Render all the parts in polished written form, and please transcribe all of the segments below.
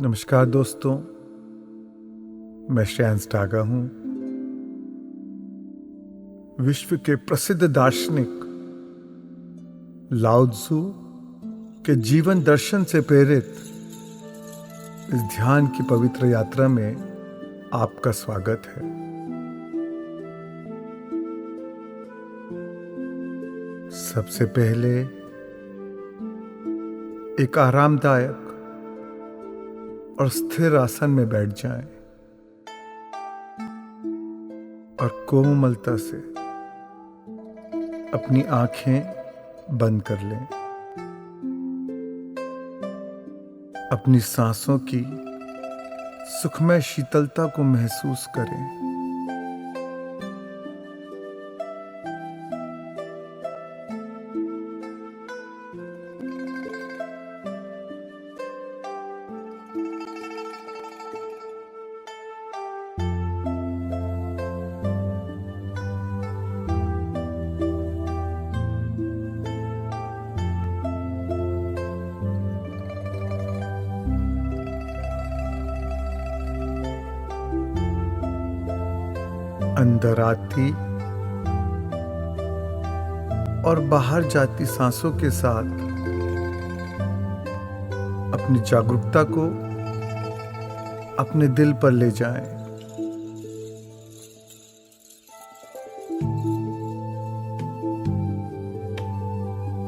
नमस्कार दोस्तों, मैं श्रेयांश डागा हूँ। विश्व के प्रसिद्ध दार्शनिक लाओ त्सु के जीवन दर्शन से प्रेरित इस ध्यान की पवित्र यात्रा में आपका स्वागत है। सबसे पहले एक आरामदायक और स्थिर आसन में बैठ जाएं और कोमलता से अपनी आंखें बंद कर लें। अपनी सांसों की सुखमय शीतलता को महसूस करें। अंदर आती और बाहर जाती सांसों के साथ अपनी जागरूकता को अपने दिल पर ले जाएं।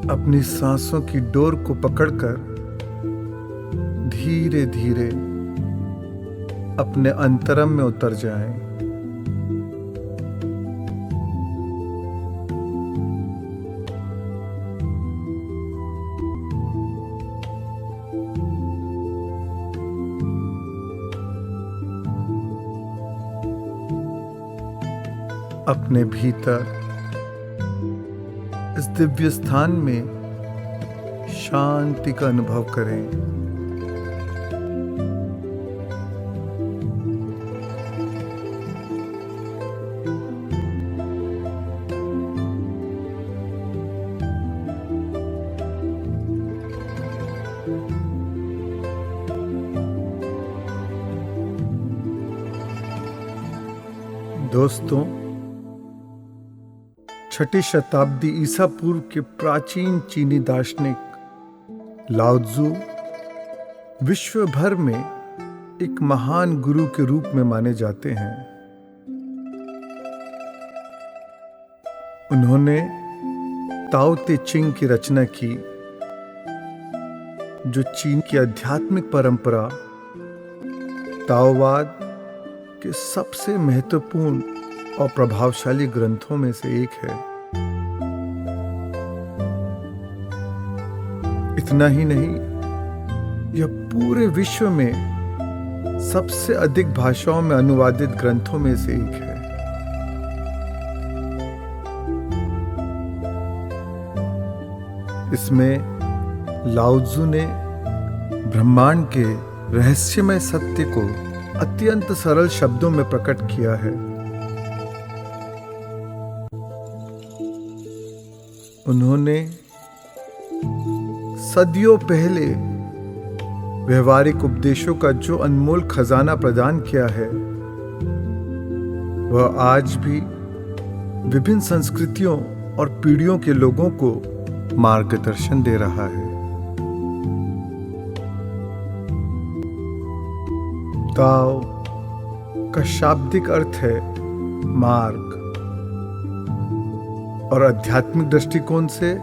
अपनी सांसों की डोर को पकड़कर धीरे धीरे अपने अंतरम में उतर जाएं। अपने भीतर इस दिव्य स्थान में शांति का अनुभव करें। दोस्तों, 6ठी शताब्दी ईसा पूर्व के प्राचीन चीनी दार्शनिक लाओ त्सु विश्व भर में एक महान गुरु के रूप में माने जाते हैं। उन्होंने ताओ ते चिंग की रचना की, जो चीन की आध्यात्मिक परंपरा ताओवाद के सबसे महत्वपूर्ण और प्रभावशाली ग्रंथों में से एक है। इतना ही नहीं, यह पूरे विश्व में सबसे अधिक भाषाओं में अनुवादित ग्रंथों में से एक है। इसमें लाओ त्सु ने ब्रह्मांड के रहस्यमय सत्य को अत्यंत सरल शब्दों में प्रकट किया है। उन्होंने सदियों पहले व्यवहारिक उपदेशों का जो अनमोल खजाना प्रदान किया है, वह आज भी विभिन्न संस्कृतियों और पीढ़ियों के लोगों को मार्गदर्शन दे रहा है। ताओ का शाब्दिक अर्थ है मार्ग, और आध्यात्मिक दृष्टिकोण से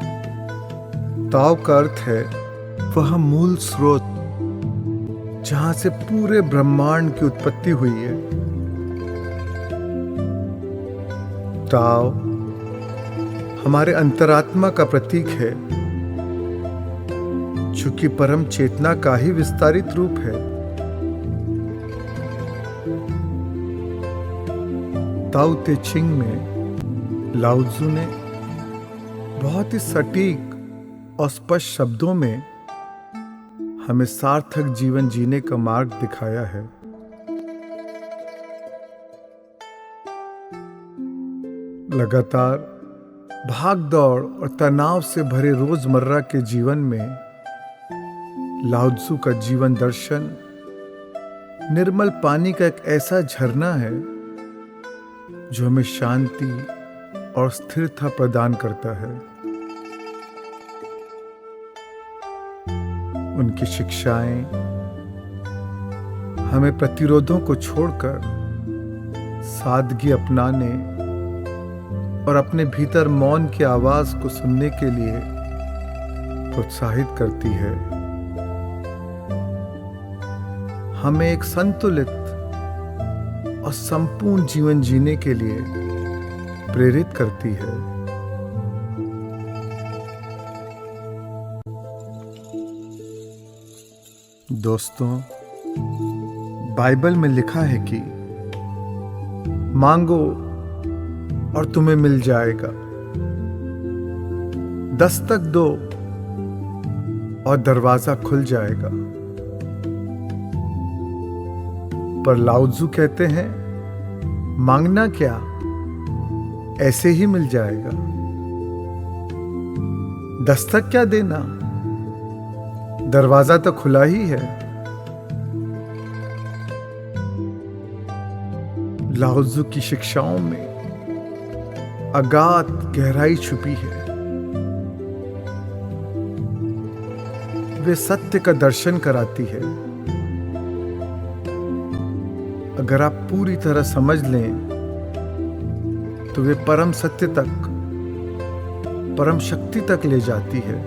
ताओ का अर्थ है वह मूल स्रोत जहां से पूरे ब्रह्मांड की उत्पत्ति हुई है। ताओ हमारे अंतरात्मा का प्रतीक है, जो कि परम चेतना का ही विस्तारित रूप है। ताओ ते चिंग में लाओ त्सु ने बहुत ही सटीक और स्पष्ट शब्दों में हमें सार्थक जीवन जीने का मार्ग दिखाया है। लगातार भाग-दौड़ और तनाव से भरे रोजमर्रा के जीवन में लाओ त्सु का जीवन दर्शन निर्मल पानी का एक ऐसा झरना है जो हमें शांति और स्थिरता प्रदान करता है। उनकी शिक्षाएं हमें प्रतिरोधों को छोड़कर सादगी अपनाने और अपने भीतर मौन की आवाज को सुनने के लिए प्रोत्साहित करती है। हमें एक संतुलित और संपूर्ण जीवन जीने के लिए प्रेरित करती है। दोस्तों, बाइबल में लिखा है कि मांगो और तुम्हें मिल जाएगा, दस्तक दो और दरवाजा खुल जाएगा। पर लाओ त्सु कहते हैं, मांगना क्या, ऐसे ही मिल जाएगा। दस्तक क्या देना, दरवाजा तो खुला ही है। लाओ त्सु की शिक्षाओं में अगाध गहराई छुपी है। वे सत्य का दर्शन कराती है। अगर आप पूरी तरह समझ लें तो वे परम सत्य तक, परम शक्ति तक ले जाती है।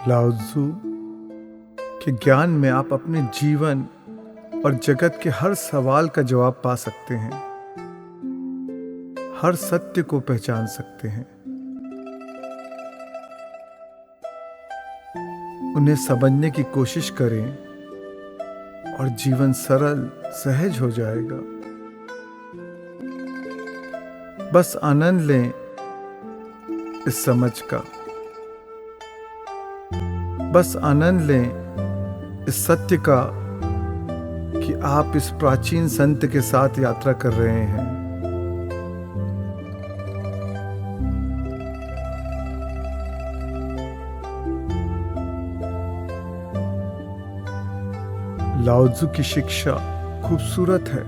लाओ त्सु के ज्ञान में आप अपने जीवन और जगत के हर सवाल का जवाब पा सकते हैं, हर सत्य को पहचान सकते हैं। उन्हें समझने की कोशिश करें और जीवन सरल, सहज हो जाएगा। बस आनंद लें इस समझ का, बस आनंद लें इस सत्य का कि आप इस प्राचीन संत के साथ यात्रा कर रहे हैं। लाओ त्सु की शिक्षा खूबसूरत है,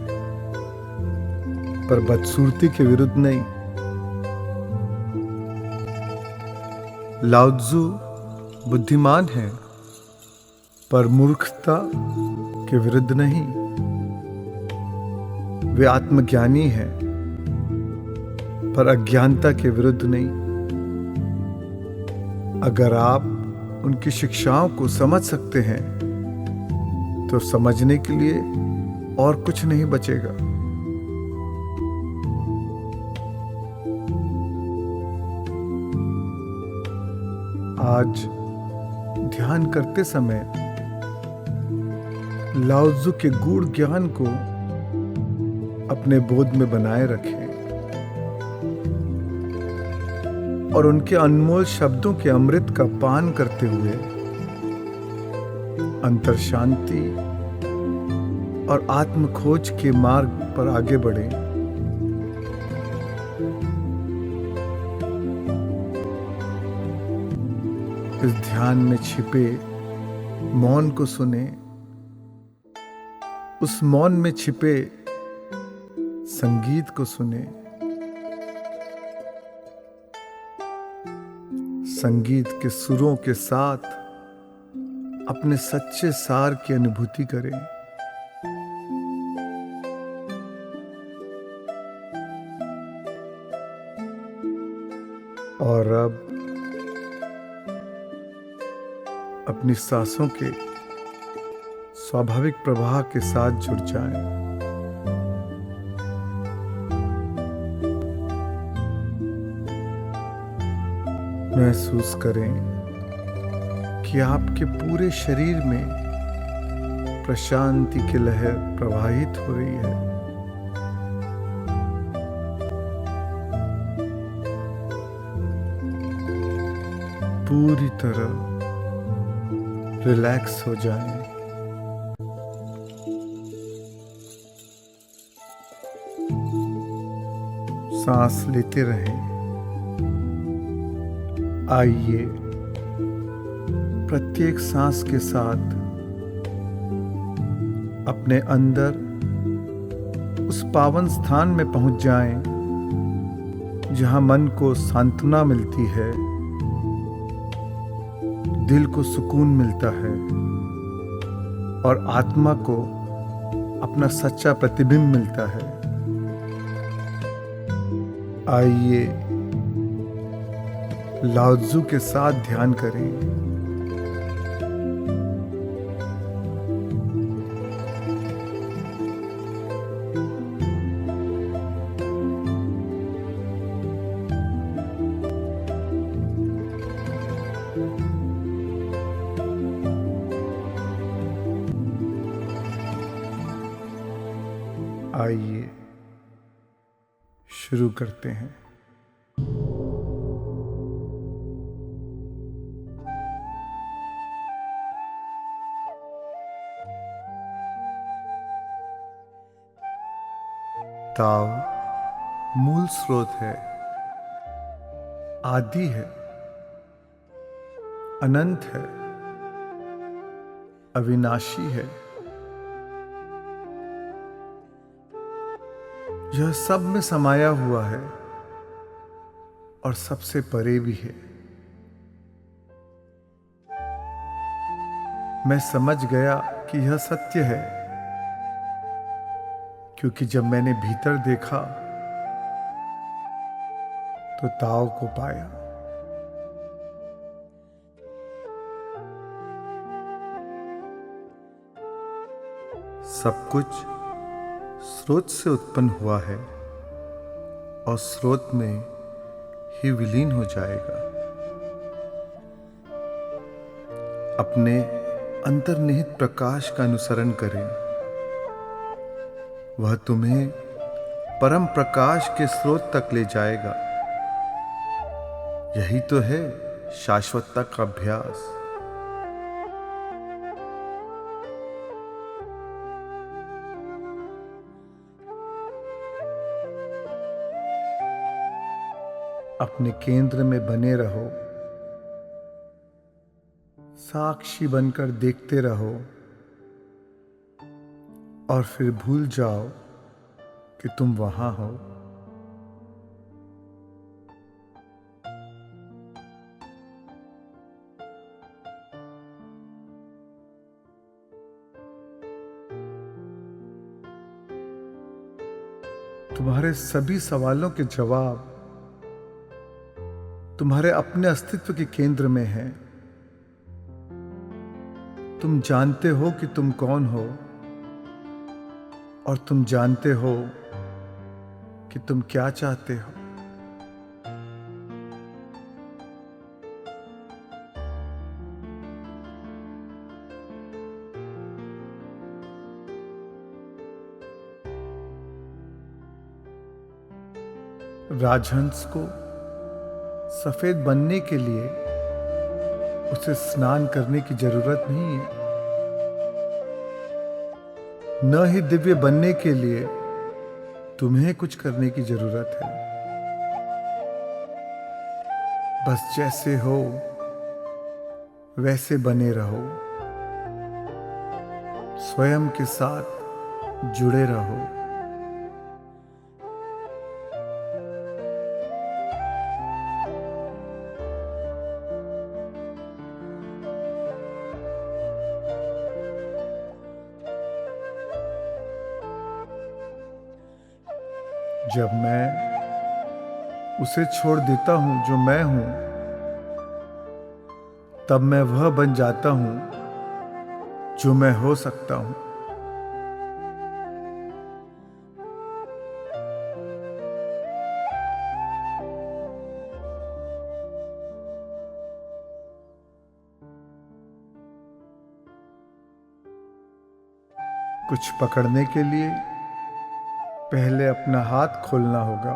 पर बदसूरती के विरुद्ध नहीं। लाओ त्सु बुद्धिमान है, पर मूर्खता के विरुद्ध नहीं। वे आत्मज्ञानी है, पर अज्ञानता के विरुद्ध नहीं। अगर आप उनकी शिक्षाओं को समझ सकते हैं तो समझने के लिए और कुछ नहीं बचेगा। आज ध्यान करते समय लाओ त्सु के गूढ़ ज्ञान को अपने बोध में बनाए रखें और उनके अनमोल शब्दों के अमृत का पान करते हुए अंतर शांति और आत्म खोज के मार्ग पर आगे बढ़ें। इस ध्यान में छिपे मौन को सुने, उस मौन में छिपे संगीत को सुने, संगीत के सुरों के साथ अपने सच्चे सार की अनुभूति करें। और अब अपनी सांसों के स्वाभाविक प्रवाह के साथ जुड़ जाएं। महसूस करें कि आपके पूरे शरीर में प्रशांति की लहर प्रवाहित हो रही है। पूरी तरह रिलैक्स हो जाएं। सांस लेते रहें। आइए प्रत्येक सांस के साथ अपने अंदर उस पावन स्थान में पहुंच जाएं, जहां मन को सांत्वना मिलती है, दिल को सुकून मिलता है और आत्मा को अपना सच्चा प्रतिबिंब मिलता है। आइए लाओ त्ज़ु के साथ ध्यान करें। आइए शुरू करते हैं। ताओ मूल स्रोत है, आदि है, अनंत है, अविनाशी है। यह सब में समाया हुआ है और सबसे परे भी है। मैं समझ गया कि यह सत्य है, क्योंकि जब मैंने भीतर देखा तो ताओ को पाया। सब कुछ स्रोत से उत्पन्न हुआ है और स्रोत में ही विलीन हो जाएगा। अपने अंतर्निहित प्रकाश का अनुसरण करें, वह तुम्हें परम प्रकाश के स्रोत तक ले जाएगा। यही तो है शाश्वतता का अभ्यास। अपने केंद्र में बने रहो, साक्षी बनकर देखते रहो और फिर भूल जाओ कि तुम वहां हो। तुम्हारे सभी सवालों के जवाब तुम्हारे अपने अस्तित्व के केंद्र में है। तुम जानते हो कि तुम कौन हो और तुम जानते हो कि तुम क्या चाहते हो। राजहंस को सफेद बनने के लिए उसे स्नान करने की जरूरत नहीं है, न ही दिव्य बनने के लिए तुम्हें कुछ करने की जरूरत है। बस जैसे हो वैसे बने रहो, स्वयं के साथ जुड़े रहो। जब मैं उसे छोड़ देता हूं जो मैं हूं, तब मैं वह बन जाता हूं जो मैं हो सकता हूं। कुछ पकड़ने के लिए पहले अपना हाथ खोलना होगा।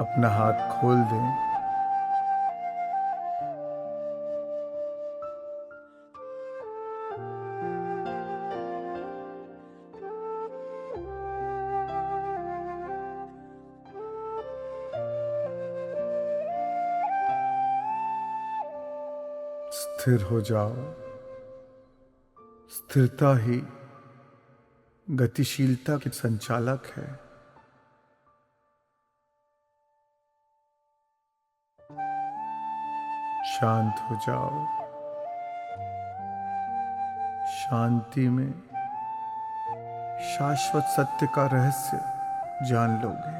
अपना हाथ खोल दें। स्थिर हो जाओ। स्थिरता ही गतिशीलता की संचालक है। शांत हो जाओ। शांति में शाश्वत सत्य का रहस्य जान लोगे।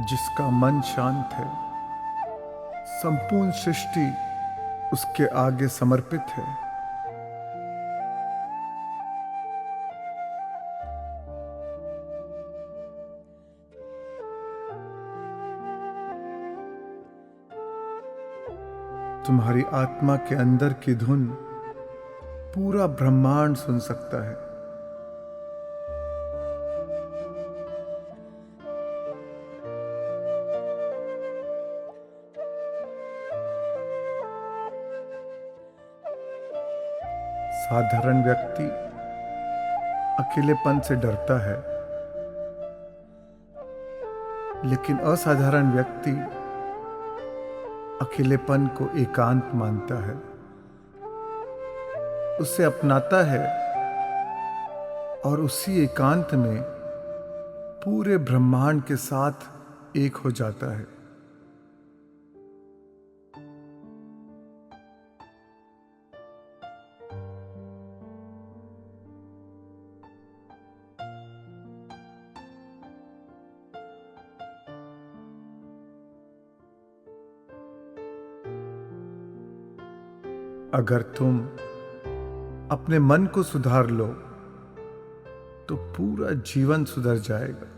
जिसका मन शांत है, संपूर्ण सृष्टि उसके आगे समर्पित है। तुम्हारी आत्मा के अंदर की धुन पूरा ब्रह्मांड सुन सकता है। साधारण व्यक्ति अकेलेपन से डरता है, लेकिन असाधारण व्यक्ति अकेलेपन को एकांत मानता है, उसे अपनाता है और उसी एकांत में पूरे ब्रह्मांड के साथ एक हो जाता है। अगर तुम अपने मन को सुधार लो तो पूरा जीवन सुधर जाएगा।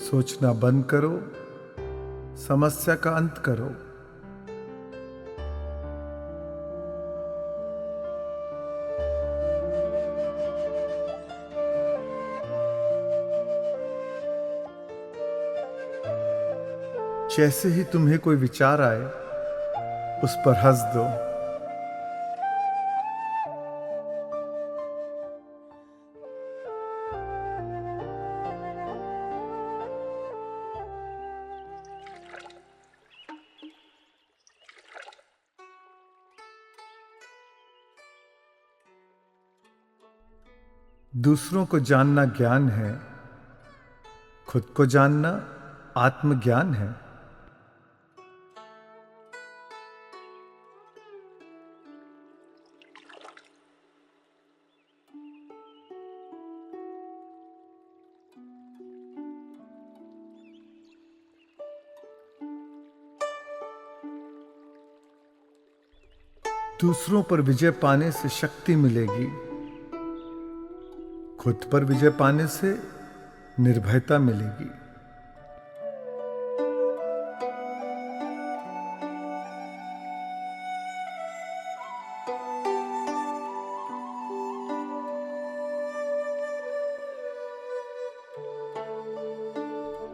सोचना बंद करो, समस्या का अंत करो। जैसे ही तुम्हें कोई विचार आए, उस पर हंस दो। दूसरों को जानना ज्ञान है, खुद को जानना आत्मज्ञान है। दूसरों पर विजय पाने से शक्ति मिलेगी, खुद पर विजय पाने से निर्भयता मिलेगी।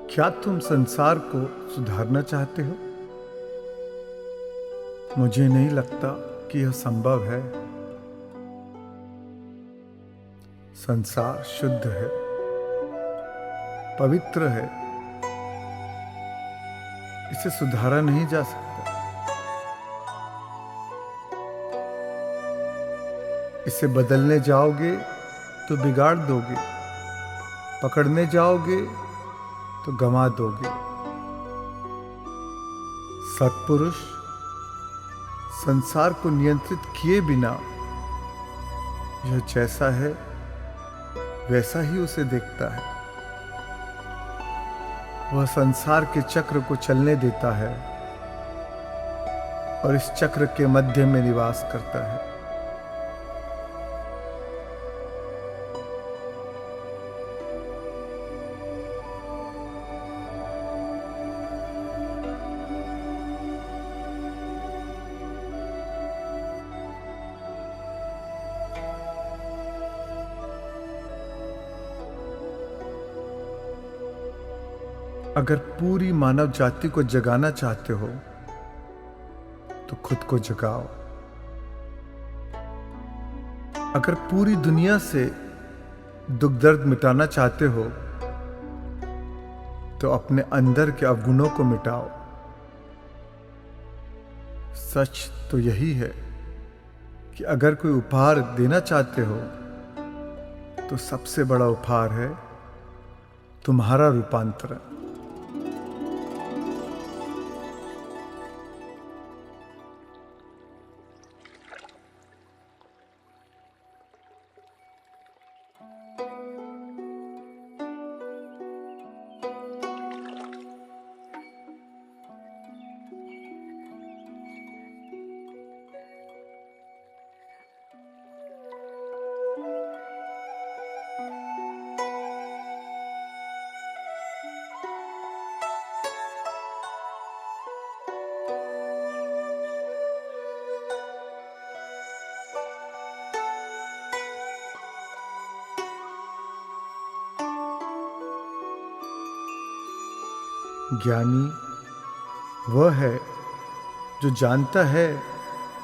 क्या तुम संसार को सुधारना चाहते हो? मुझे नहीं लगता कि यह संभव है। संसार शुद्ध है, पवित्र है, इसे सुधारा नहीं जा सकता। इसे बदलने जाओगे तो बिगाड़ दोगे, पकड़ने जाओगे तो गंवा दोगे। सत्पुरुष संसार को नियंत्रित किए बिना यह जैसा है वैसा ही उसे देखता है। वह संसार के चक्र को चलने देता है और इस चक्र के मध्य में निवास करता है। अगर पूरी मानव जाति को जगाना चाहते हो तो खुद को जगाओ। अगर पूरी दुनिया से दुख दर्द मिटाना चाहते हो तो अपने अंदर के अवगुणों को मिटाओ। सच तो यही है कि अगर कोई उपहार देना चाहते हो तो सबसे बड़ा उपहार है तुम्हारा रूपांतरण। ज्ञानी वह है जो जानता है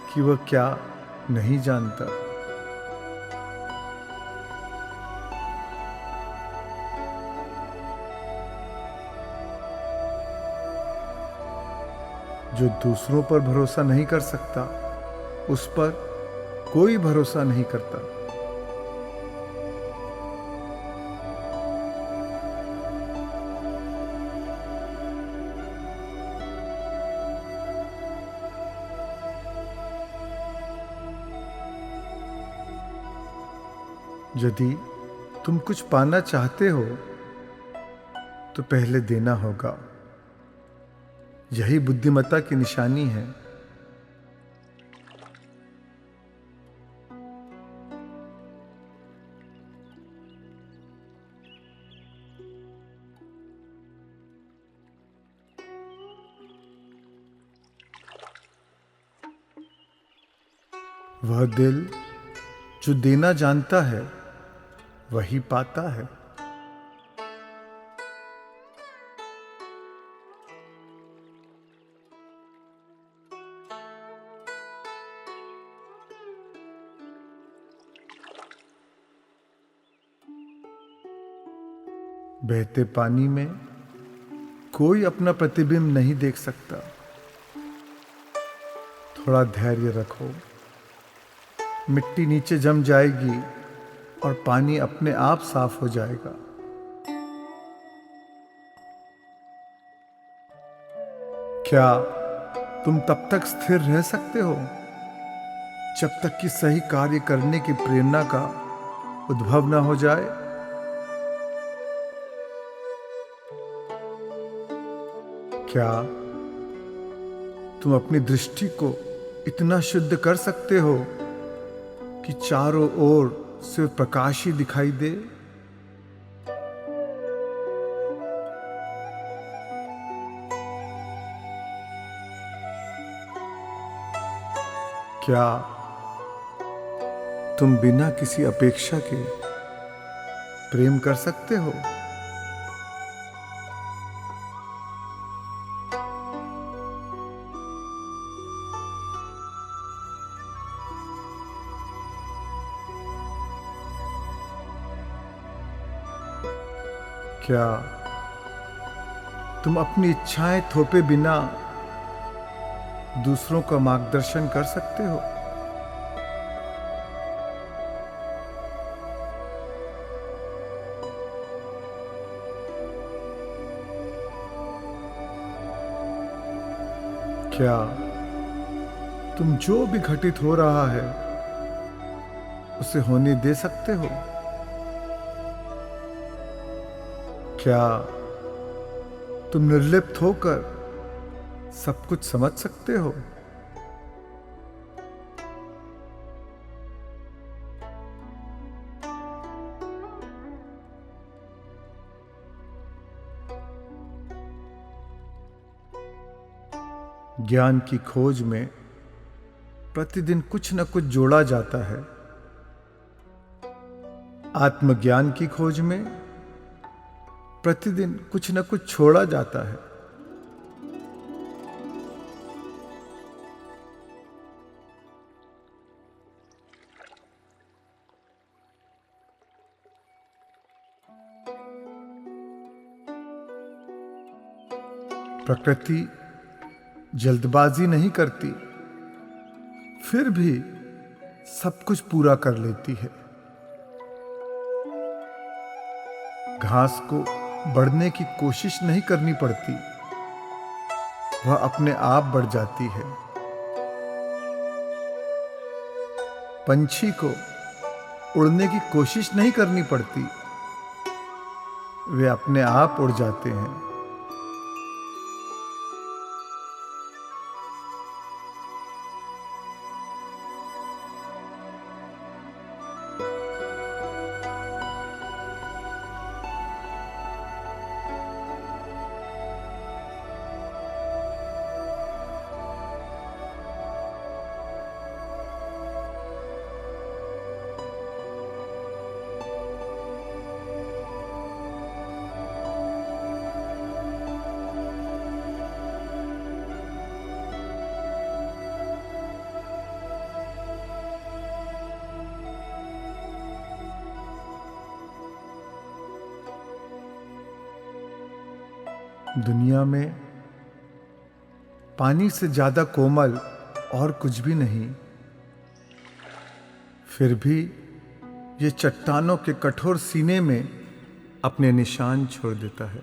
कि वह क्या नहीं जानता। जो दूसरों पर भरोसा नहीं कर सकता, उस पर कोई भरोसा नहीं करता। यदि तुम कुछ पाना चाहते हो तो पहले देना होगा। यही बुद्धिमत्ता की निशानी है। वह दिल जो देना जानता है वही पाता है। बहते पानी में कोई अपना प्रतिबिंब नहीं देख सकता। थोड़ा धैर्य रखो, मिट्टी नीचे जम जाएगी और पानी अपने आप साफ हो जाएगा। क्या तुम तब तक स्थिर रह सकते हो जब तक कि सही कार्य करने की प्रेरणा का उद्भव न हो जाए? क्या तुम अपनी दृष्टि को इतना शुद्ध कर सकते हो कि चारों ओर सिर्फ प्रकाश ही दिखाई दे? क्या तुम बिना किसी अपेक्षा के प्रेम कर सकते हो? क्या तुम अपनी इच्छाएं थोपे बिना दूसरों का मार्गदर्शन कर सकते हो? क्या तुम जो भी घटित हो रहा है उसे होने दे सकते हो? क्या तुम निर्लिप्त होकर सब कुछ समझ सकते हो? ज्ञान की खोज में प्रतिदिन कुछ न कुछ जोड़ा जाता है। आत्मज्ञान की खोज में प्रतिदिन कुछ न कुछ छोड़ा जाता है। प्रकृति जल्दबाजी नहीं करती, फिर भी सब कुछ पूरा कर लेती है। घास को बढ़ने की कोशिश नहीं करनी पड़ती, वह अपने आप बढ़ जाती है। पंछी को उड़ने की कोशिश नहीं करनी पड़ती, वे अपने आप उड़ जाते हैं। दुनिया में पानी से ज्यादा कोमल और कुछ भी नहीं, फिर भी ये चट्टानों के कठोर सीने में अपने निशान छोड़ देता है।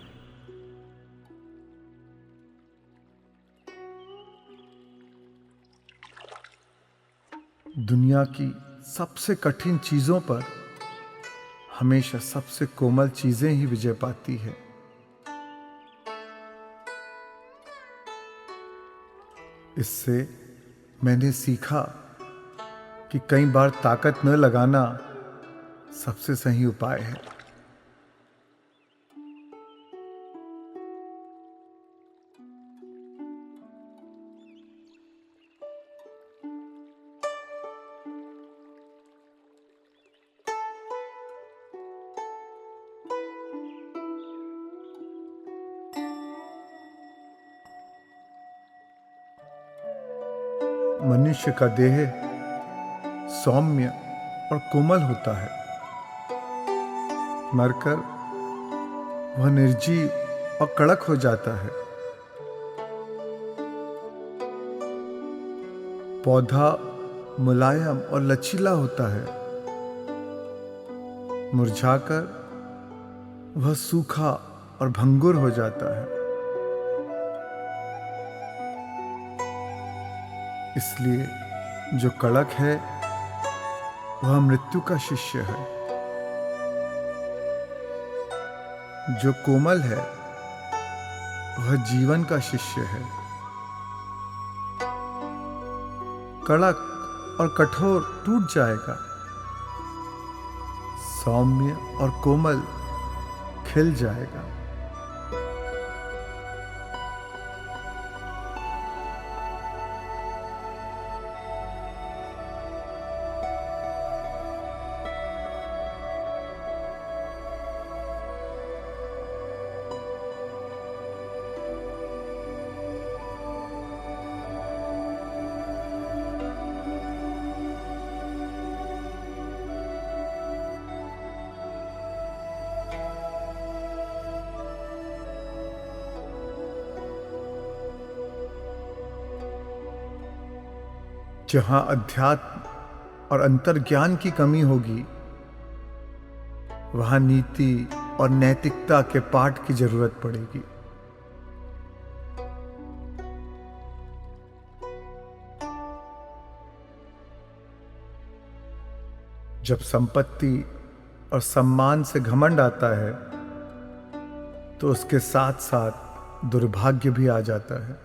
दुनिया की सबसे कठिन चीजों पर हमेशा सबसे कोमल चीजें ही विजय पाती है। इससे मैंने सीखा कि कई बार ताकत न लगाना सबसे सही उपाय है। मनुष्य का देह सौम्य और कोमल होता है, मरकर वह निर्जीव और कड़क हो जाता है। पौधा मुलायम और लचीला होता है, मुरझाकर वह सूखा और भंगुर हो जाता है। इसलिए जो कड़क है वह मृत्यु का शिष्य है, जो कोमल है वह जीवन का शिष्य है। कड़क और कठोर टूट जाएगा, सौम्य और कोमल खिल जाएगा। जहां अध्यात्म और अंतर्ज्ञान की कमी होगी, वहां नीति और नैतिकता के पाठ की जरूरत पड़ेगी। जब संपत्ति और सम्मान से घमंड आता है, तो उसके साथ साथ दुर्भाग्य भी आ जाता है।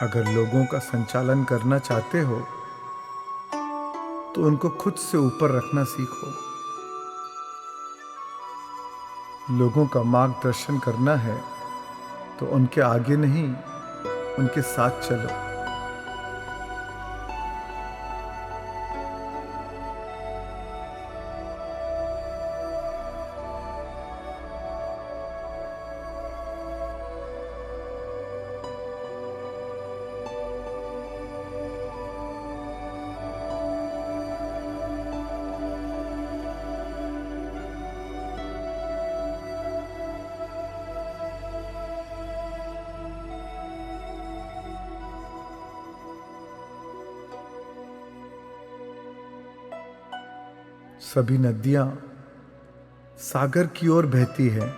अगर लोगों का संचालन करना चाहते हो तो उनको खुद से ऊपर रखना सीखो। लोगों का मार्गदर्शन करना है तो उनके आगे नहीं, उनके साथ चलो। सभी नदियां सागर की ओर बहती है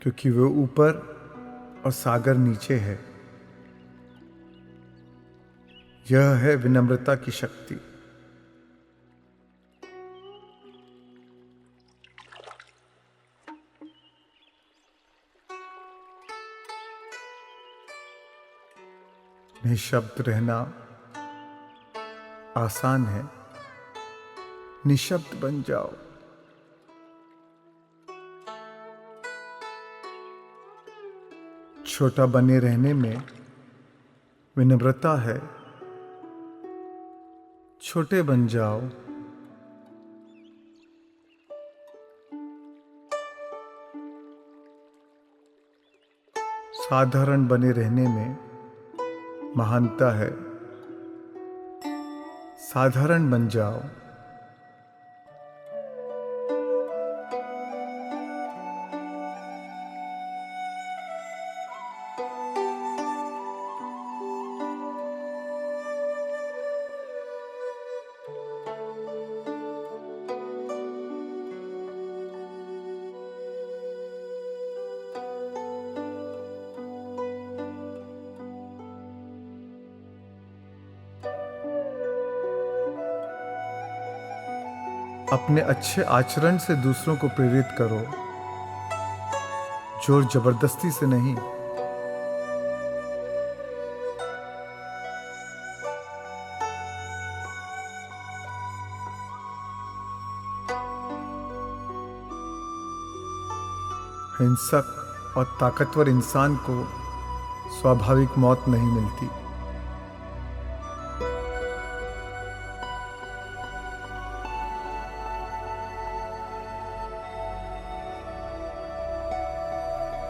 क्योंकि वे ऊपर और सागर नीचे है। यह है विनम्रता की शक्ति। निशब्द रहना आसान है, निशब्द बन जाओ। छोटा बने रहने में विनम्रता है, छोटे बन जाओ। साधारण बने रहने में महानता है, साधारण बन जाओ। अपने अच्छे आचरण से दूसरों को प्रेरित करो, जोर जबरदस्ती से नहीं। हिंसक और ताकतवर इंसान को स्वाभाविक मौत नहीं मिलती।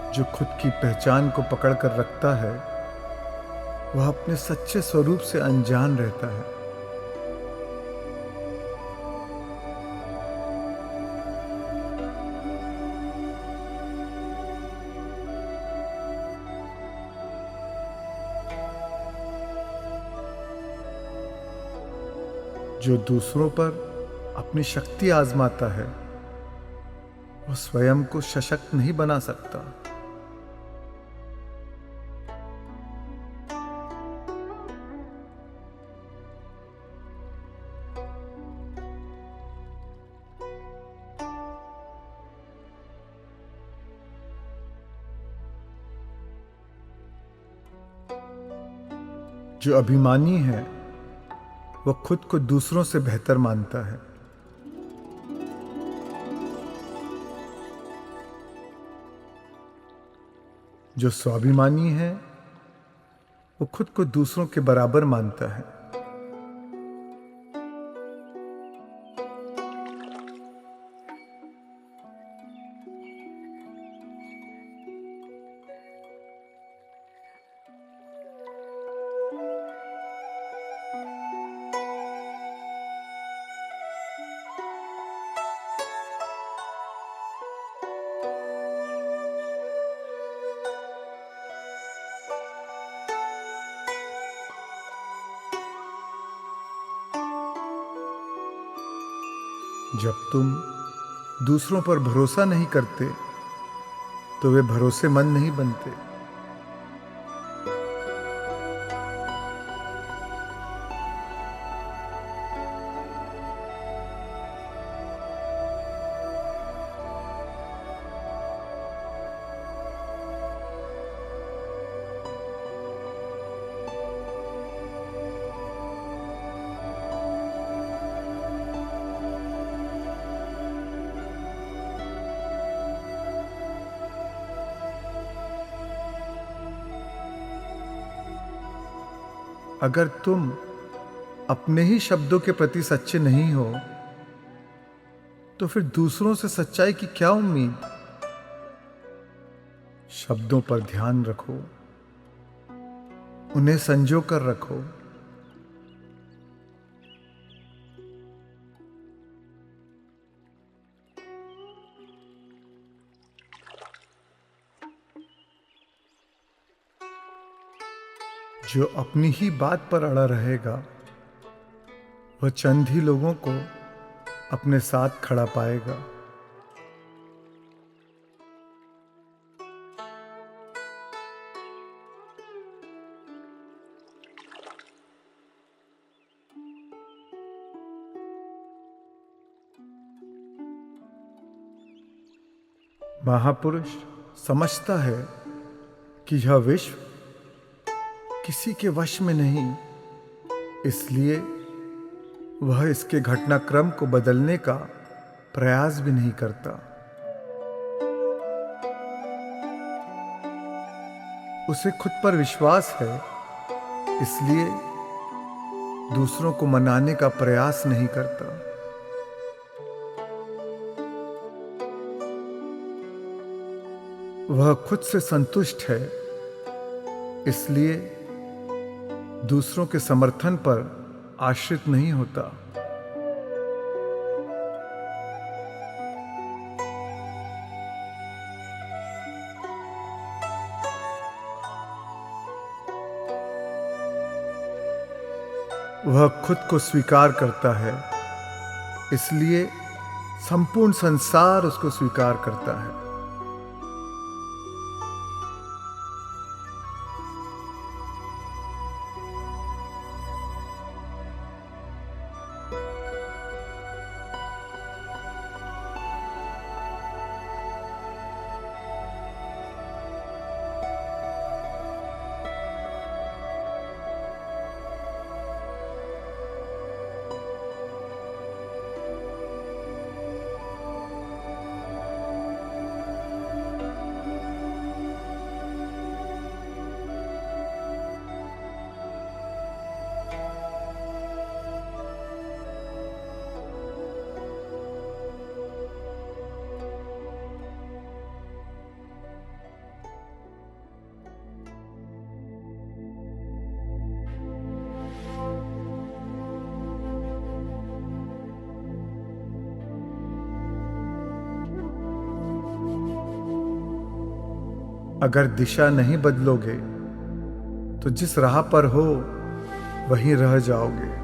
जो खुद की पहचान को पकड़कर रखता है वह अपने सच्चे स्वरूप से अनजान रहता है। जो दूसरों पर अपनी शक्ति आजमाता है वह स्वयं को सशक्त नहीं बना सकता। जो अभिमानी है वह खुद को दूसरों से बेहतर मानता है। जो स्वाभिमानी है वो खुद को दूसरों के बराबर मानता है। जब तुम दूसरों पर भरोसा नहीं करते तो वे भरोसेमंद नहीं बनते। अगर तुम अपने ही शब्दों के प्रति सच्चे नहीं हो तो फिर दूसरों से सच्चाई की क्या उम्मीद। शब्दों पर ध्यान रखो, उन्हें संजो कर रखो। जो अपनी ही बात पर अड़ा रहेगा वह चंद ही लोगों को अपने साथ खड़ा पाएगा। महापुरुष समझता है कि यह विश्व किसी के वश में नहीं, इसलिए वह इसके घटनाक्रम को बदलने का प्रयास भी नहीं करता। उसे खुद पर विश्वास है, इसलिए दूसरों को मनाने का प्रयास नहीं करता। वह खुद से संतुष्ट है, इसलिए दूसरों के समर्थन पर आश्रित नहीं होता। वह खुद को स्वीकार करता है, इसलिए संपूर्ण संसार उसको स्वीकार करता है। अगर दिशा नहीं बदलोगे तो जिस राह पर हो वहीं रह जाओगे।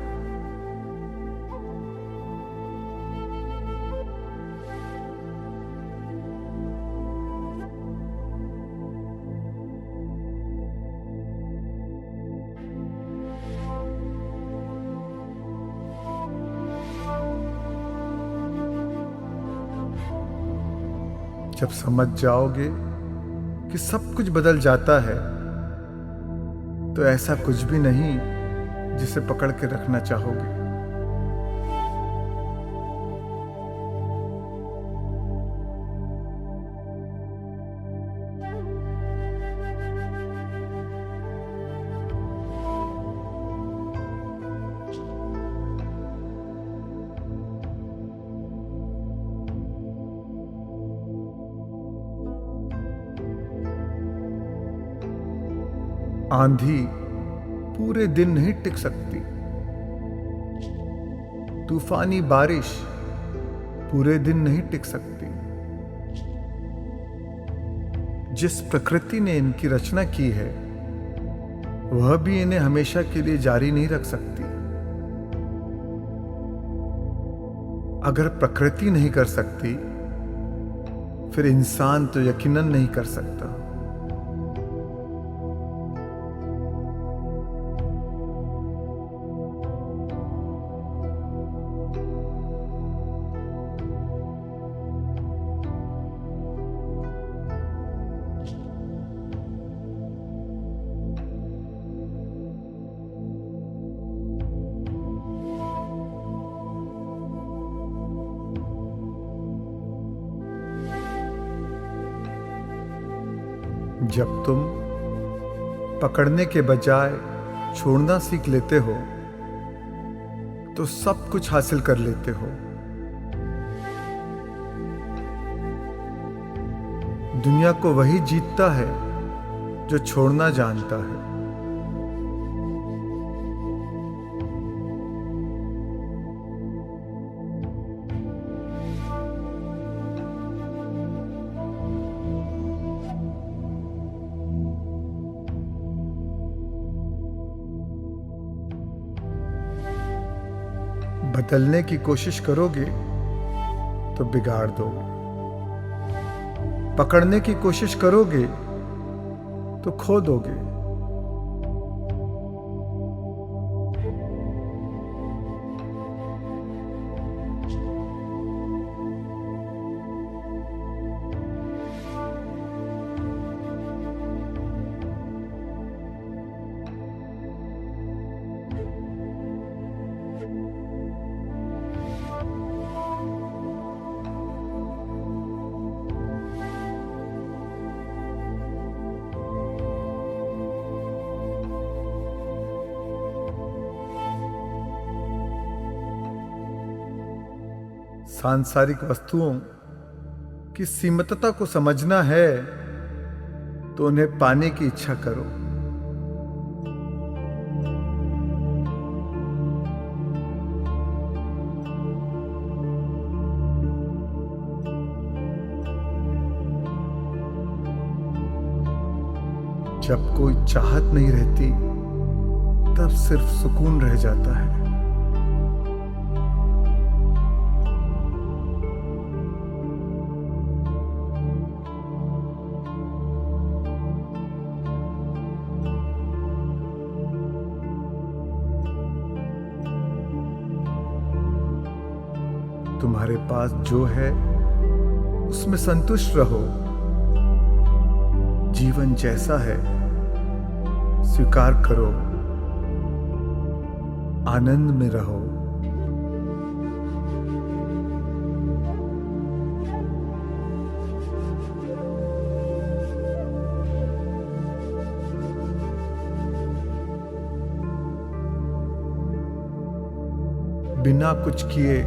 जब समझ जाओगे कि सब कुछ बदल जाता है तो ऐसा कुछ भी नहीं जिसे पकड़ के रखना चाहोगे। आंधी पूरे दिन नहीं टिक सकती, तूफानी बारिश पूरे दिन नहीं टिक सकती। जिस प्रकृति ने इनकी रचना की है वह भी इन्हें हमेशा के लिए जारी नहीं रख सकती। अगर प्रकृति नहीं कर सकती फिर इंसान तो यकीनन नहीं कर सकता। जब तुम पकड़ने के बजाय छोड़ना सीख लेते हो तो सब कुछ हासिल कर लेते हो। दुनिया को वही जीतता है जो छोड़ना जानता है। बदलने की कोशिश करोगे तो बिगाड़ दोगे, पकड़ने की कोशिश करोगे तो खो दोगे। सांसारिक वस्तुओं की सीमितता को समझना है तो उन्हें पाने की इच्छा करो। जब कोई चाहत नहीं रहती तब सिर्फ सुकून रह जाता है। तुम्हारे पास जो है उसमें संतुष्ट रहो। जीवन जैसा है स्वीकार करो, आनंद में रहो। बिना कुछ किए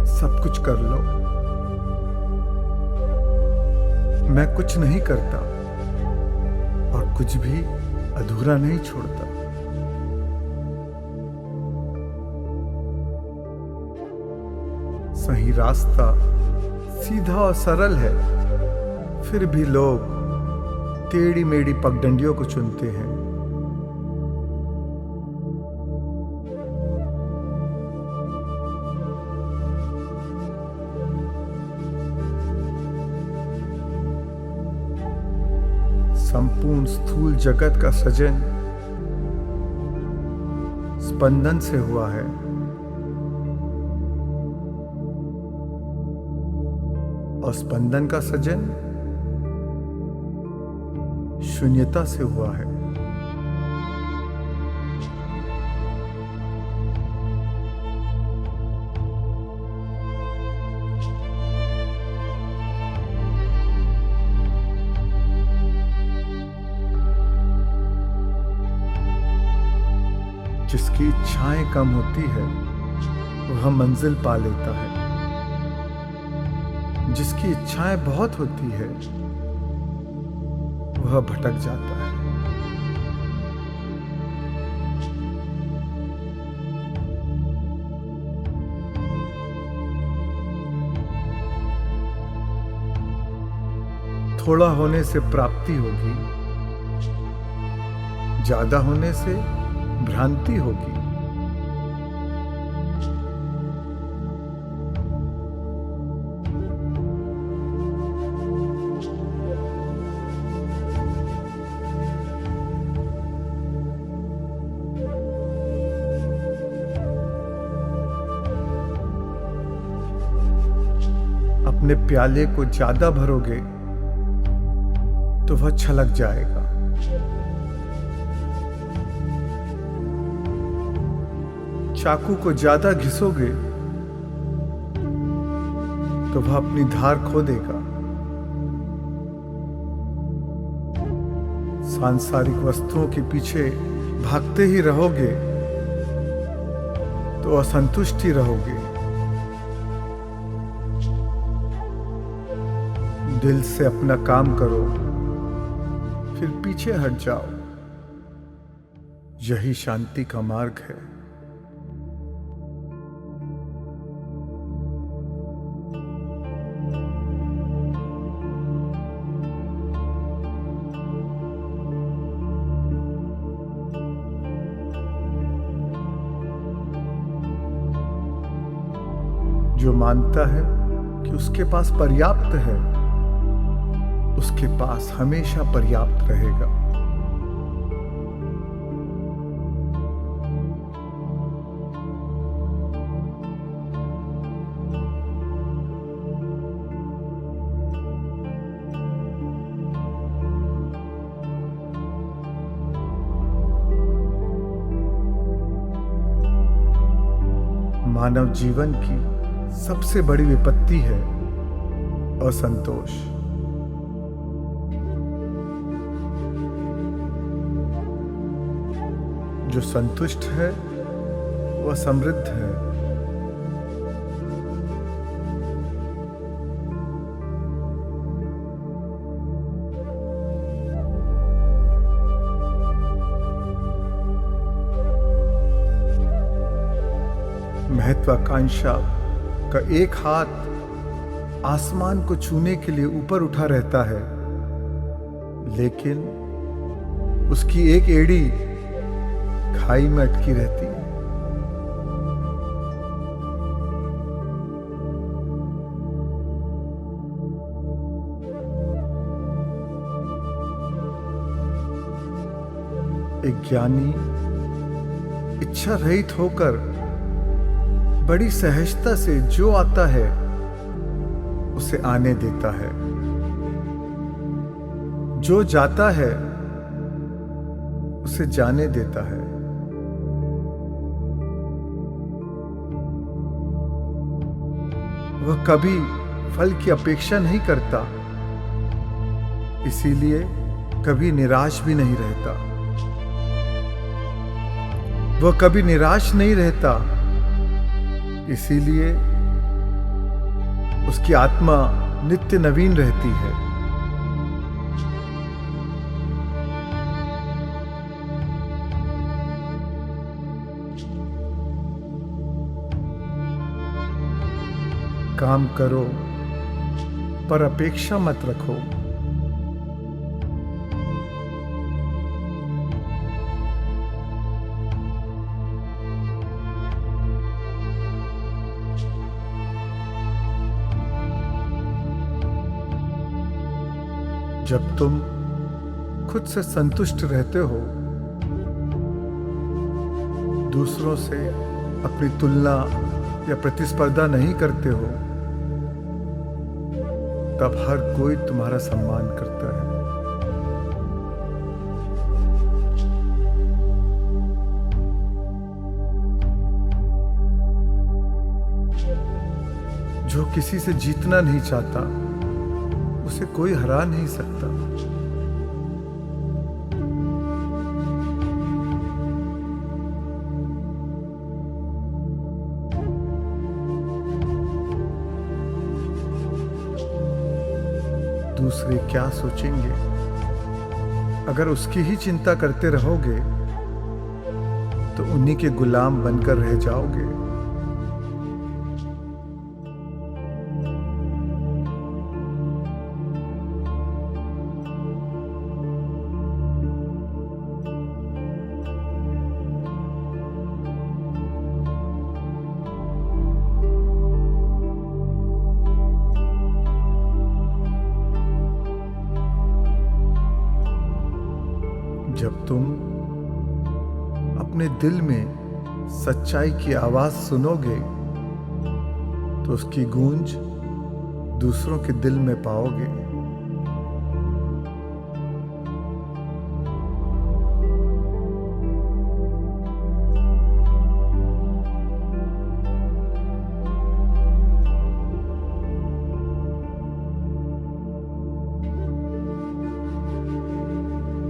सब कुछ कर लो। मैं कुछ नहीं करता और कुछ भी अधूरा नहीं छोड़ता। सही रास्ता सीधा और सरल है, फिर भी लोग टेढ़ी मेढ़ी पगडंडियों को चुनते हैं। संपूर्ण स्थूल जगत का सृजन स्पंदन से हुआ है और स्पंदन का सृजन शून्यता से हुआ है। जिसकी इच्छाएं कम होती है वह मंजिल पा लेता है, जिसकी इच्छाएं बहुत होती है वह भटक जाता है। थोड़ा होने से प्राप्ति होगी, ज्यादा होने से भ्रांति होगी। अपने प्याले को ज्यादा भरोगे तो वह छलक जाएगा। चाकू को ज्यादा घिसोगे तो वह अपनी धार खो देगा। सांसारिक वस्तुओं के पीछे भागते ही रहोगे तो असंतुष्ट ही रहोगे। दिल से अपना काम करो, फिर पीछे हट जाओ। यही शांति का मार्ग है। जो मानता है कि उसके पास पर्याप्त है, उसके पास हमेशा पर्याप्त रहेगा। मानव जीवन की सबसे बड़ी विपत्ति है असंतोष। जो संतुष्ट है वह समृद्ध है। महत्वाकांक्षा का एक हाथ आसमान को छूने के लिए ऊपर उठा रहता है, लेकिन उसकी एक एड़ी खाई में अटकी रहती है। एक ज्ञानी इच्छा रहित होकर बड़ी सहजता से जो आता है उसे आने देता है, जो जाता है उसे जाने देता है। वह कभी फल की अपेक्षा नहीं करता, इसीलिए कभी निराश भी नहीं रहता। वह कभी निराश नहीं रहता, इसीलिए उसकी आत्मा नित्य नवीन रहती है। काम करो पर अपेक्षा मत रखो। जब तुम खुद से संतुष्ट रहते हो, दूसरों से अपनी तुलना या प्रतिस्पर्धा नहीं करते हो, तब हर कोई तुम्हारा सम्मान करता है। जो किसी से जीतना नहीं चाहता, उसे कोई हरा नहीं सकता। दूसरे क्या सोचेंगे, अगर उसकी ही चिंता करते रहोगे तो उन्हीं के गुलाम बनकर रह जाओगे। जब तुम अपने दिल में सच्चाई की आवाज सुनोगे तो उसकी गूंज दूसरों के दिल में पाओगे।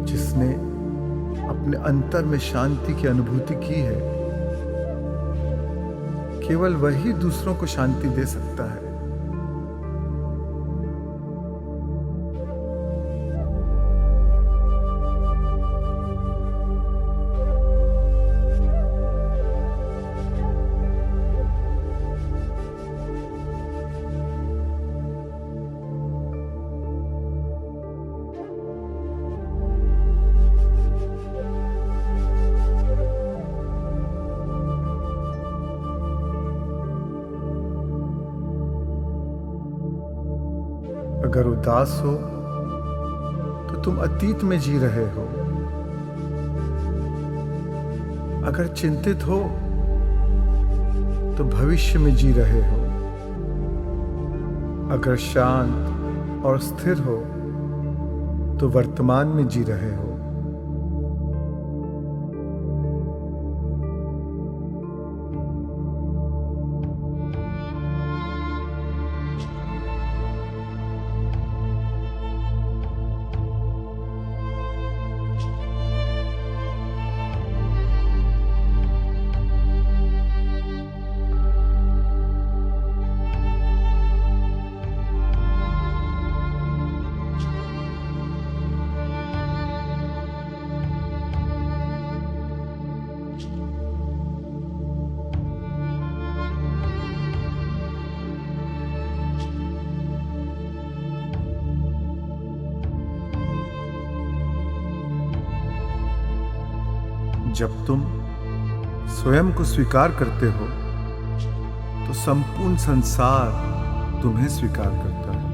जिसने अपने अंतर में शांति की अनुभूति की है, केवल वही दूसरों को शांति दे सकता है। अगर उदास हो तो तुम अतीत में जी रहे हो, अगर चिंतित हो तो भविष्य में जी रहे हो, अगर शांत और स्थिर हो तो वर्तमान में जी रहे हो। जब तुम स्वयं को स्वीकार करते हो तो संपूर्ण संसार तुम्हें स्वीकार करता है।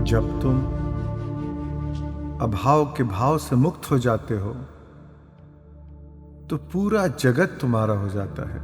जब तुम अभाव के भाव से मुक्त हो जाते हो तो पूरा जगत तुम्हारा हो जाता है।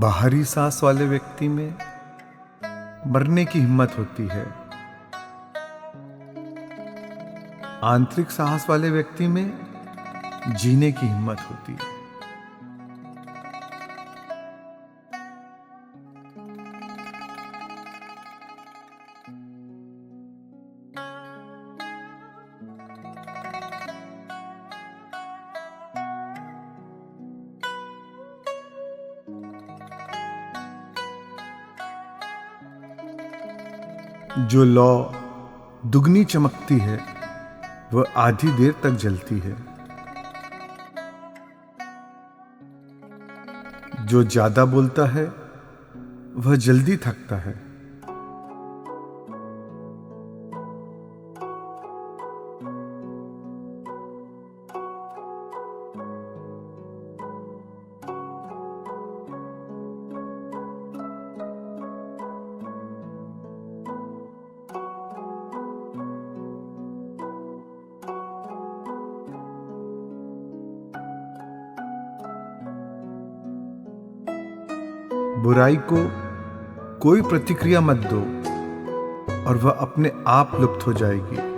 बाहरी सांस वाले व्यक्ति में मरने की हिम्मत होती है, आंतरिक साहस वाले व्यक्ति में जीने की हिम्मत होती है। जो लौ दुगनी चमकती है वह आधी देर तक जलती है, जो ज्यादा बोलता है वह जल्दी थकता है। बुराई को कोई प्रतिक्रिया मत दो और वह अपने आप लुप्त हो जाएगी।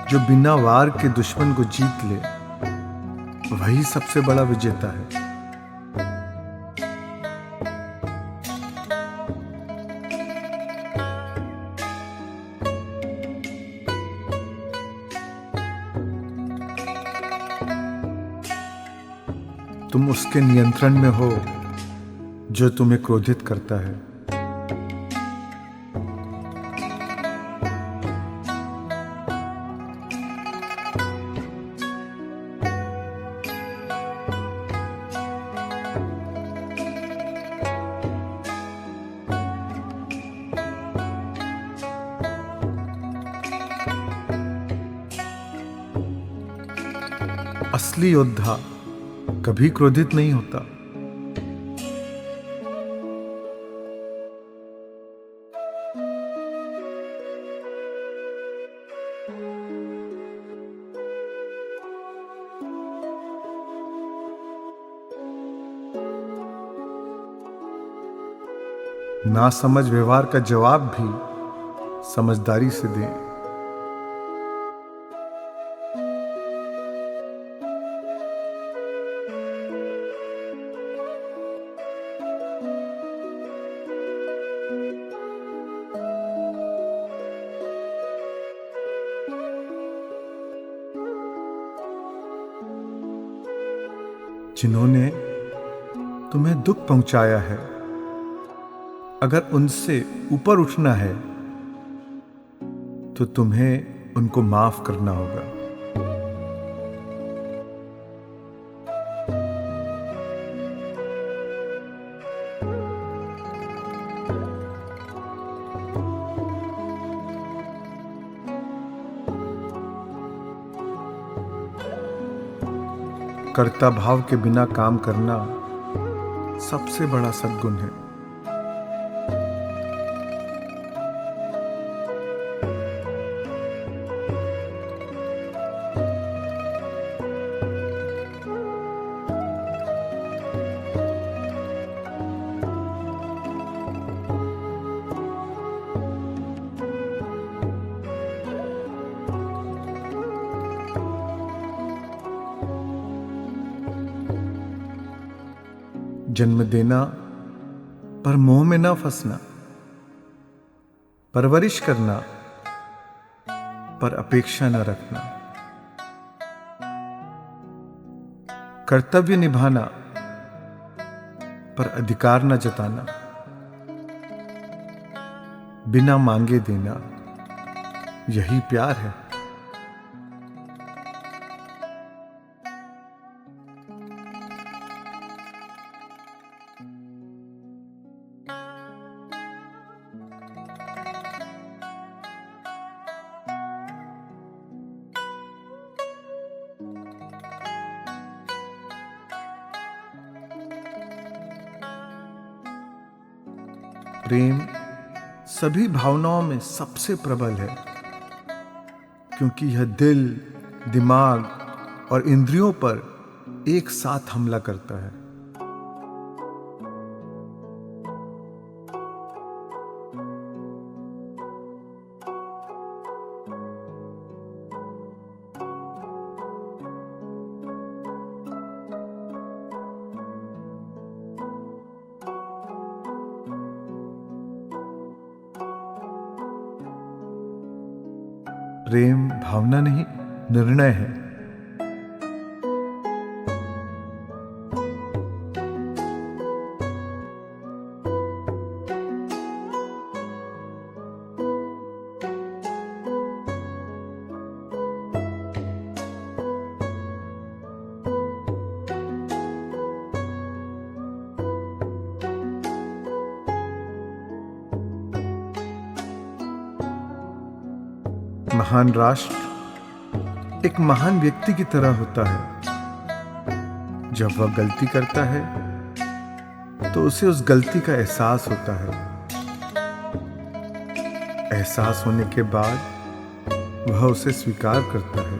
जो बिना वार के दुश्मन को जीत ले वही सबसे बड़ा विजेता है। तुम उसके नियंत्रण में हो जो तुम्हें क्रोधित करता है। असली योद्धा कभी क्रोधित नहीं होता। नासमझ व्यवहार का जवाब भी समझदारी से दें। जिन्होंने तुम्हें दुख पहुंचाया है, अगर उनसे ऊपर उठना है तो तुम्हें उनको माफ करना होगा। कर्ता भाव के बिना काम करना सबसे बड़ा सद्गुण है। जन्म देना पर मोह में ना फंसना, परवरिश करना पर अपेक्षा न रखना, कर्तव्य निभाना पर अधिकार न जताना, बिना मांगे देना, यही प्यार है। प्रेम सभी भावनाओं में सबसे प्रबल है, क्योंकि यह दिल, दिमाग और इंद्रियों पर एक साथ हमला करता है। प्रेम भावना नहीं, निर्णय है। महान राष्ट्र एक महान व्यक्ति की तरह होता है। जब वह गलती करता है तो उसे उस गलती का एहसास होता है। एहसास होने के बाद वह उसे स्वीकार करता है।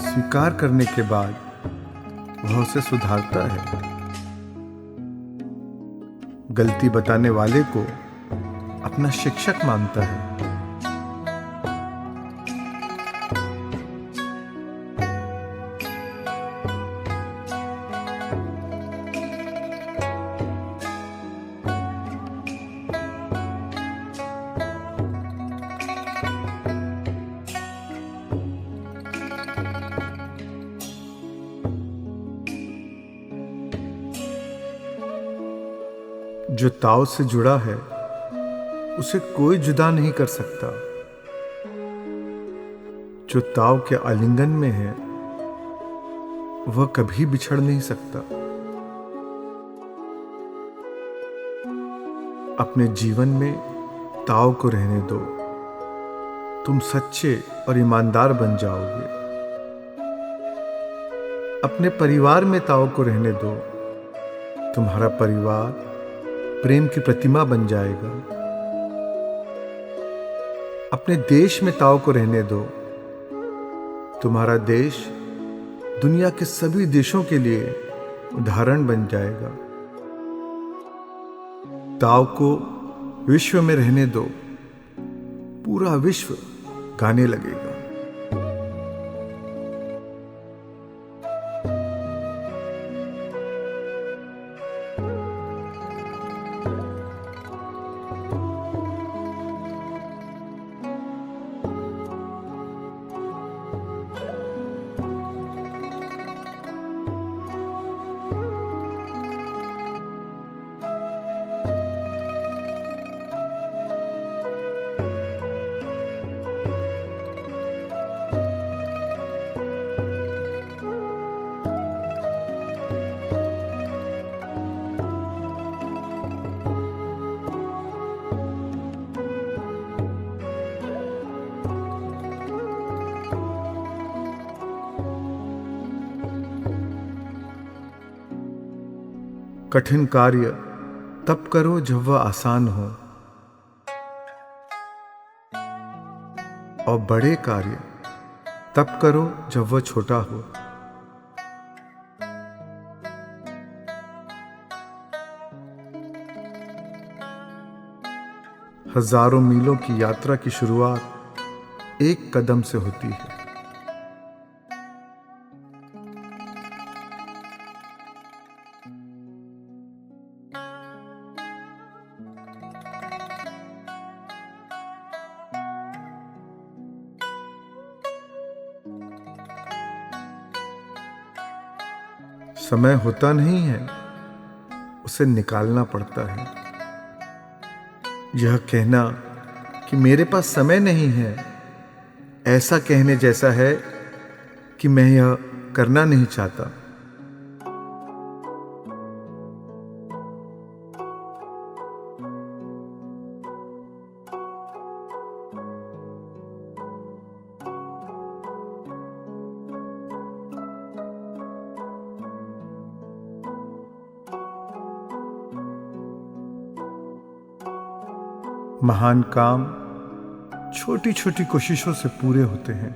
स्वीकार करने के बाद वह उसे सुधारता है। गलती बताने वाले को अपना शिक्षक मानता है। जो ताओ से जुड़ा है उसे कोई जुदा नहीं कर सकता। जो ताओ के आलिंगन में है वह कभी बिछड़ नहीं सकता। अपने जीवन में ताओ को रहने दो। तुम सच्चे और ईमानदार बन जाओगे। अपने परिवार में ताओ को रहने दो। तुम्हारा परिवार प्रेम की प्रतिमा बन जाएगा। अपने देश में ताओ को रहने दो। तुम्हारा देश दुनिया के सभी देशों के लिए उदाहरण बन जाएगा। ताओ को विश्व में रहने दो। पूरा विश्व गाने लगेगा। कठिन कार्य तब करो जब वह आसान हो, और बड़े कार्य तब करो जब वह छोटा हो। हजारों मीलों की यात्रा की शुरुआत एक कदम से होती है। समय होता नहीं है, उसे निकालना पड़ता है। यह कहना कि मेरे पास समय नहीं है ऐसा कहने जैसा है कि मैं यह करना नहीं चाहता। महान काम छोटी छोटी कोशिशों से पूरे होते हैं।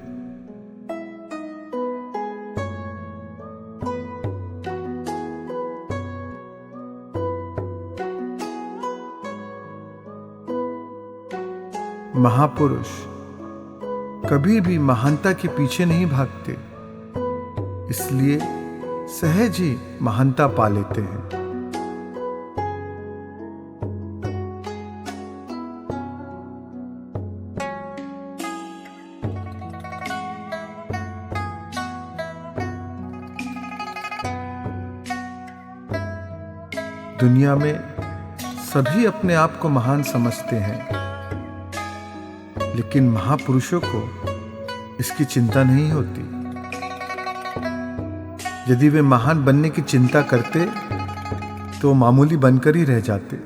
महापुरुष कभी भी महानता के पीछे नहीं भागते, इसलिए सहज ही महानता पा लेते हैं। दुनिया में सभी अपने आप को महान समझते हैं, लेकिन महापुरुषों को इसकी चिंता नहीं होती। यदि वे महान बनने की चिंता करते तो मामूली बनकर ही रह जाते।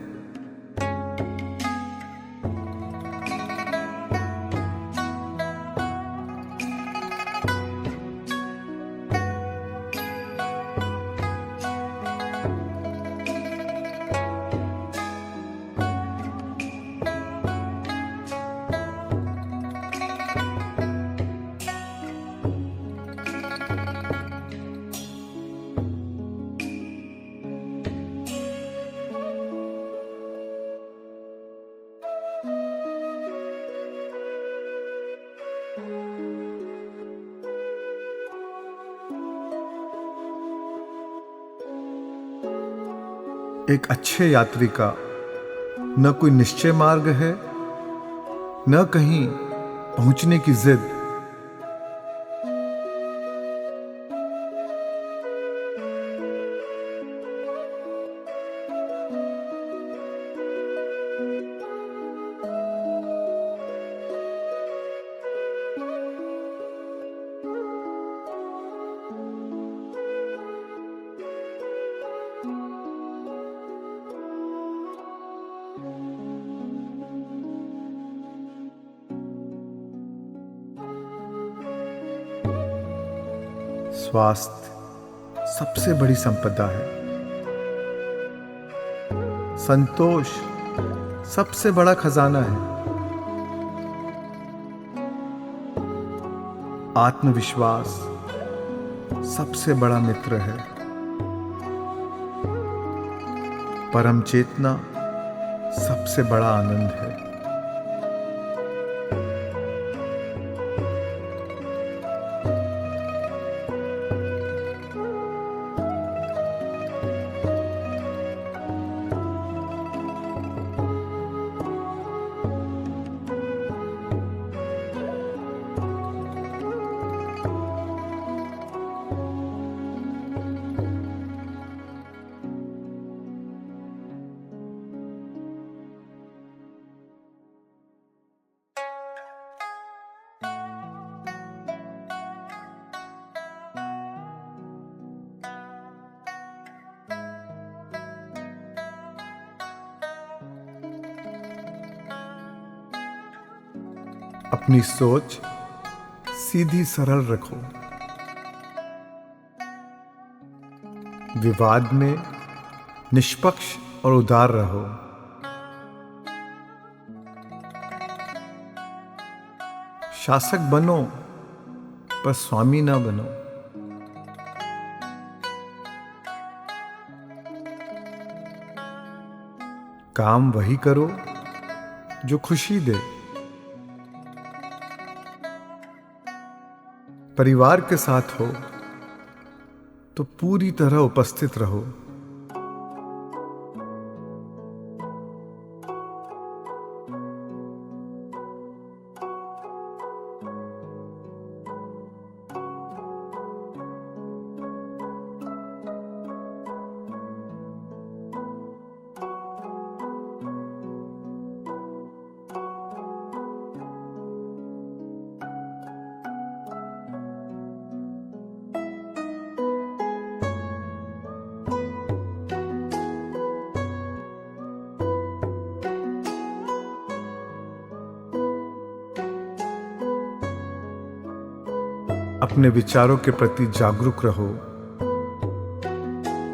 एक अच्छे यात्री का न कोई निश्चय मार्ग है, न कहीं पहुंचने की जिद। स्वास्थ्य सबसे बड़ी संपदा है। संतोष सबसे बड़ा खजाना है। आत्मविश्वास सबसे बड़ा मित्र है। परम चेतना सबसे बड़ा आनंद है। अपनी सोच सीधी सरल रखो। विवाद में निष्पक्ष और उदार रहो। शासक बनो पर स्वामी ना बनो। काम वही करो जो खुशी दे। परिवार के साथ हो तो पूरी तरह उपस्थित रहो। अपने विचारों के प्रति जागरूक रहो।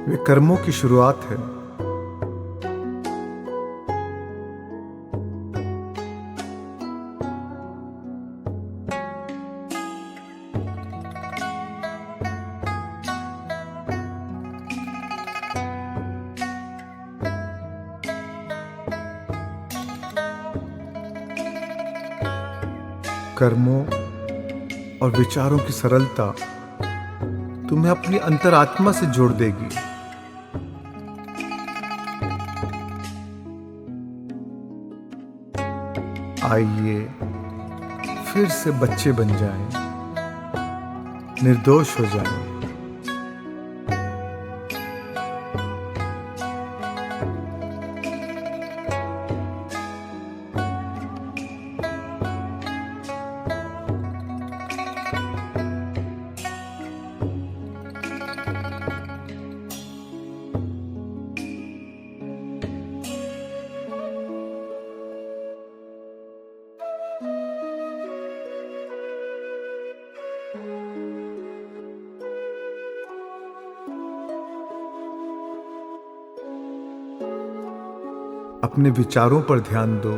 वे कर्मों की शुरुआत है। कर्मों और विचारों की सरलता तुम्हें अपनी अंतरात्मा से जोड़ देगी। आइए फिर से बच्चे बन जाएं, निर्दोष हो जाएं। अपने विचारों पर ध्यान दो,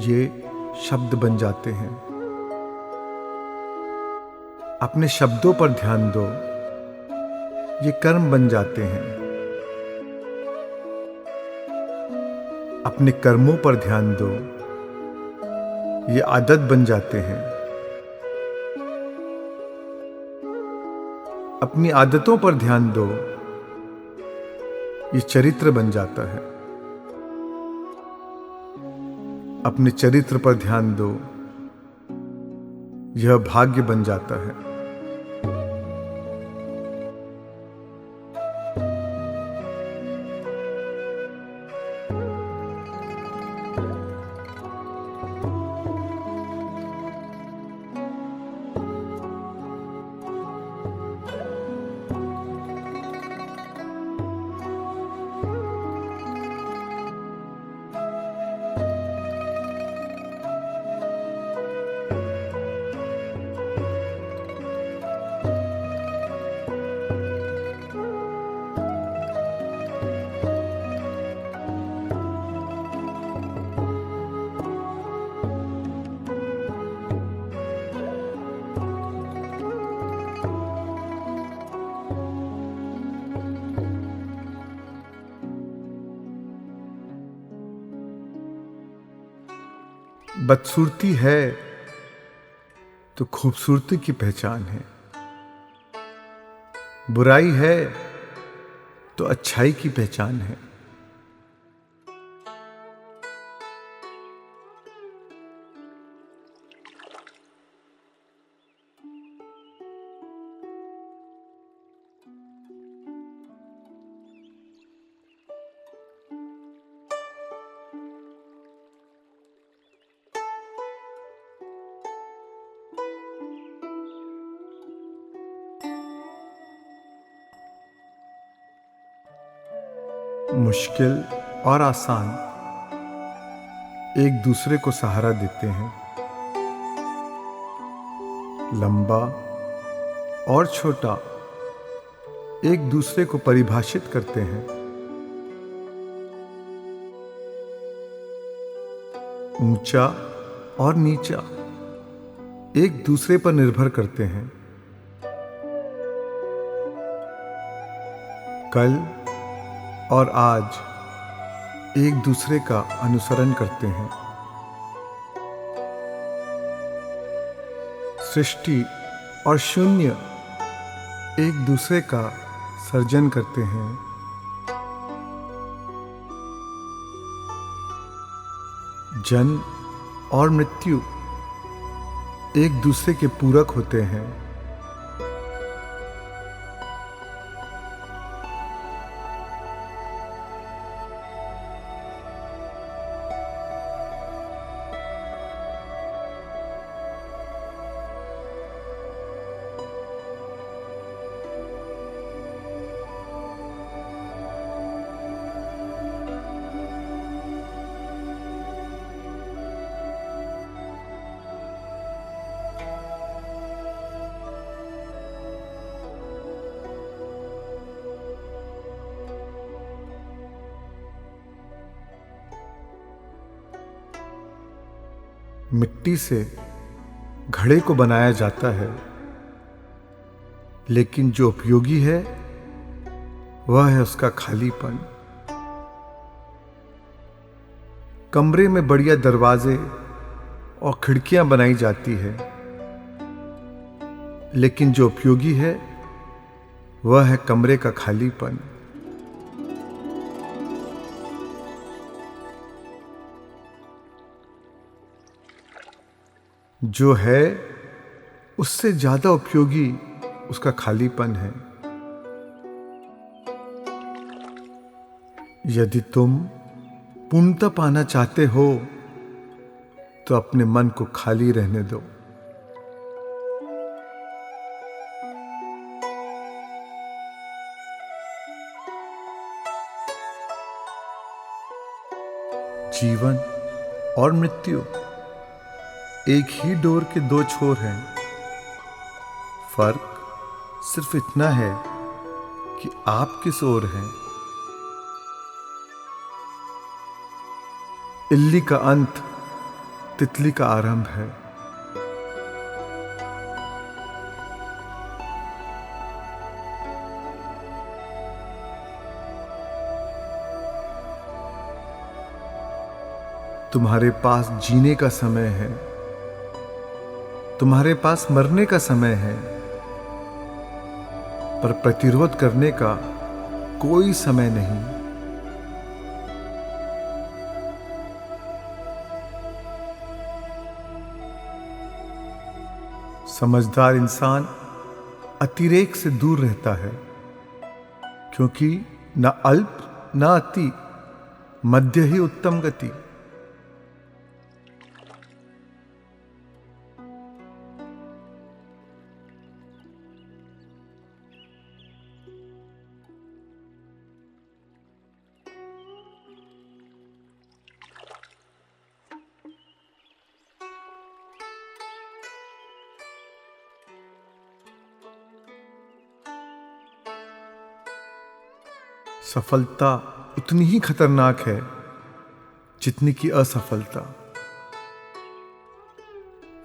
ये शब्द बन जाते हैं। अपने शब्दों पर ध्यान दो, ये कर्म बन जाते हैं। अपने कर्मों पर ध्यान दो, ये आदत बन जाते हैं। अपनी आदतों पर ध्यान दो, ये चरित्र बन जाता है। अपने चरित्र पर ध्यान दो, यह भाग्य बन जाता है। बदसूरती है तो खूबसूरती की पहचान है, बुराई है तो अच्छाई की पहचान है। मुश्किल और आसान एक दूसरे को सहारा देते हैं। लंबा और छोटा एक दूसरे को परिभाषित करते हैं। ऊंचा और नीचा एक दूसरे पर निर्भर करते हैं। कल और आज एक दूसरे का अनुसरण करते हैं। सृष्टि और शून्य एक दूसरे का सर्जन करते हैं। जन्म और मृत्यु एक दूसरे के पूरक होते हैं। मिट्टी से घड़े को बनाया जाता है, लेकिन जो उपयोगी है वह है उसका खालीपन। कमरे में बढ़िया दरवाजे और खिड़कियां बनाई जाती है, लेकिन जो उपयोगी है वह है कमरे का खालीपन। जो है उससे ज्यादा उपयोगी उसका खालीपन है। यदि तुम पूर्णता पाना चाहते हो तो अपने मन को खाली रहने दो। जीवन और मृत्यु एक ही डोर के दो छोर हैं। फर्क सिर्फ इतना है कि आप किस ओर हैं। इल्ली का अंत तितली का आरंभ है। तुम्हारे पास जीने का समय है, तुम्हारे पास मरने का समय है, पर प्रतिरोध करने का कोई समय नहीं। समझदार इंसान अतिरेक से दूर रहता है, क्योंकि न अल्प न अति, मध्य ही उत्तम गति। सफलता उतनी ही खतरनाक है जितनी की असफलता।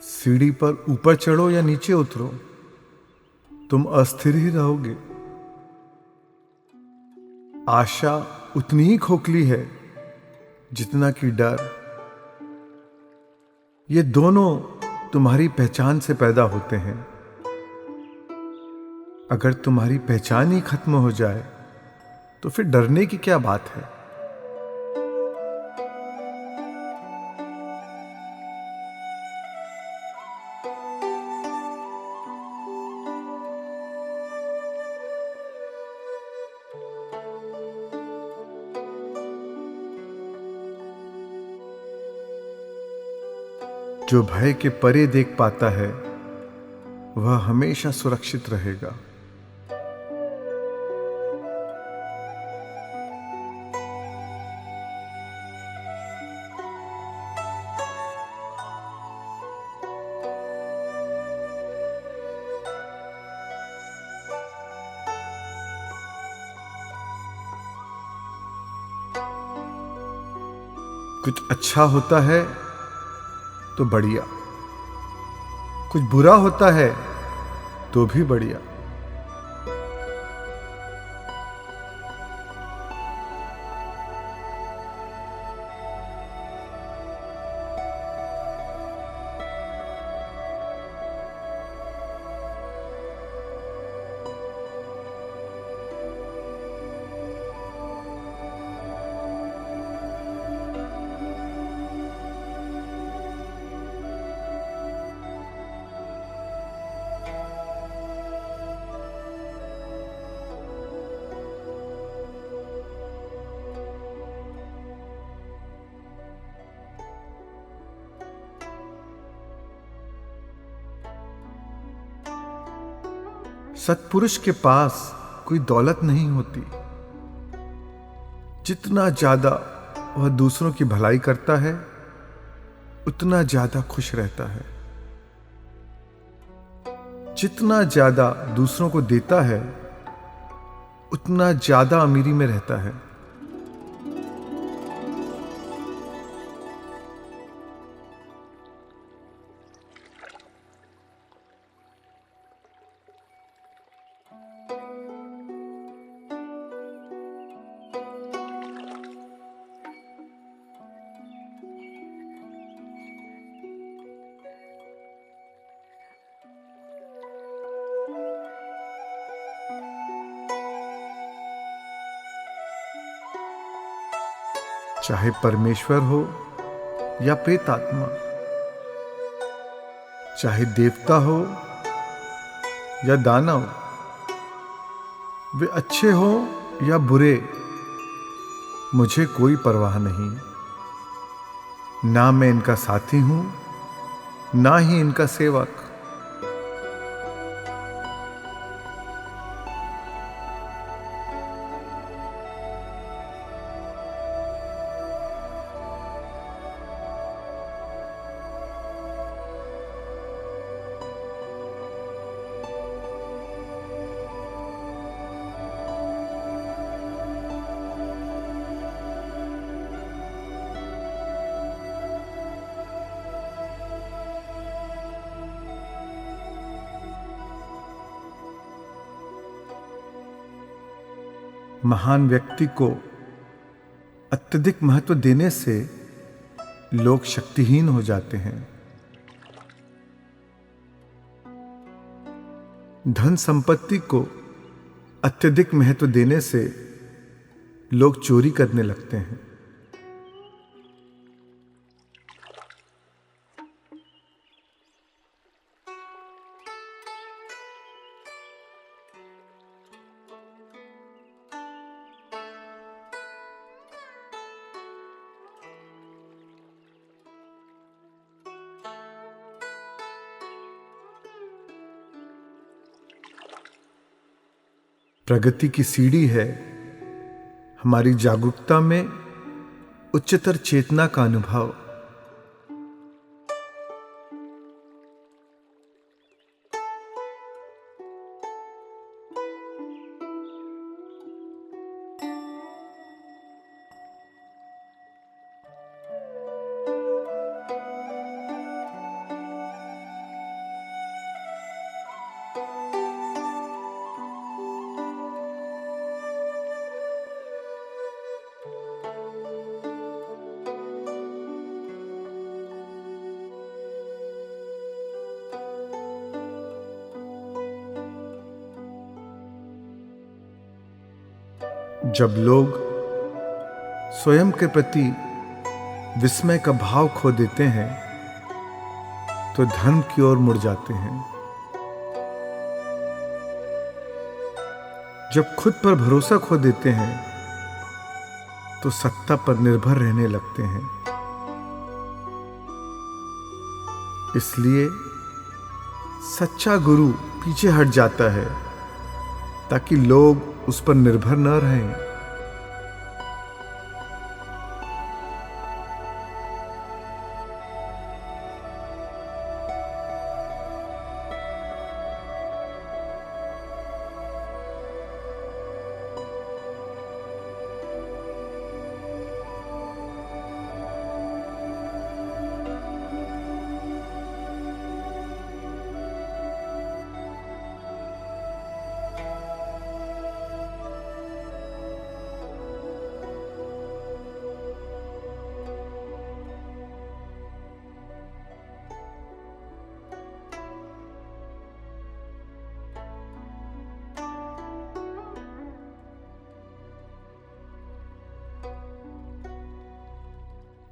सीढ़ी पर ऊपर चढ़ो या नीचे उतरो, तुम अस्थिर ही रहोगे। आशा उतनी ही खोखली है जितना कि डर। ये दोनों तुम्हारी पहचान से पैदा होते हैं। अगर तुम्हारी पहचान ही खत्म हो जाए तो फिर डरने की क्या बात है। जो भय के परे देख पाता है वह हमेशा सुरक्षित रहेगा। कुछ अच्छा होता है तो बढ़िया, कुछ बुरा होता है तो भी बढ़िया। सत्पुरुष के पास कोई दौलत नहीं होती। जितना ज्यादा वह दूसरों की भलाई करता है उतना ज्यादा खुश रहता है। जितना ज्यादा दूसरों को देता है उतना ज्यादा अमीरी में रहता है। चाहे परमेश्वर हो या प्रेतात्मा, चाहे देवता हो या दानव, वे अच्छे हो या बुरे, मुझे कोई परवाह नहीं। ना मैं इनका साथी हूं, ना ही इनका सेवक। महान व्यक्ति को अत्यधिक महत्व देने से लोग शक्तिहीन हो जाते हैं। धन संपत्ति को अत्यधिक महत्व देने से लोग चोरी करने लगते हैं। प्रगति की सीढ़ी है हमारी जागरूकता में उच्चतर चेतना का अनुभव। जब लोग स्वयं के प्रति विस्मय का भाव खो देते हैं तो धर्म की ओर मुड़ जाते हैं। जब खुद पर भरोसा खो देते हैं तो सत्ता पर निर्भर रहने लगते हैं। इसलिए सच्चा गुरु पीछे हट जाता है ताकि लोग उस पर निर्भर न रहें।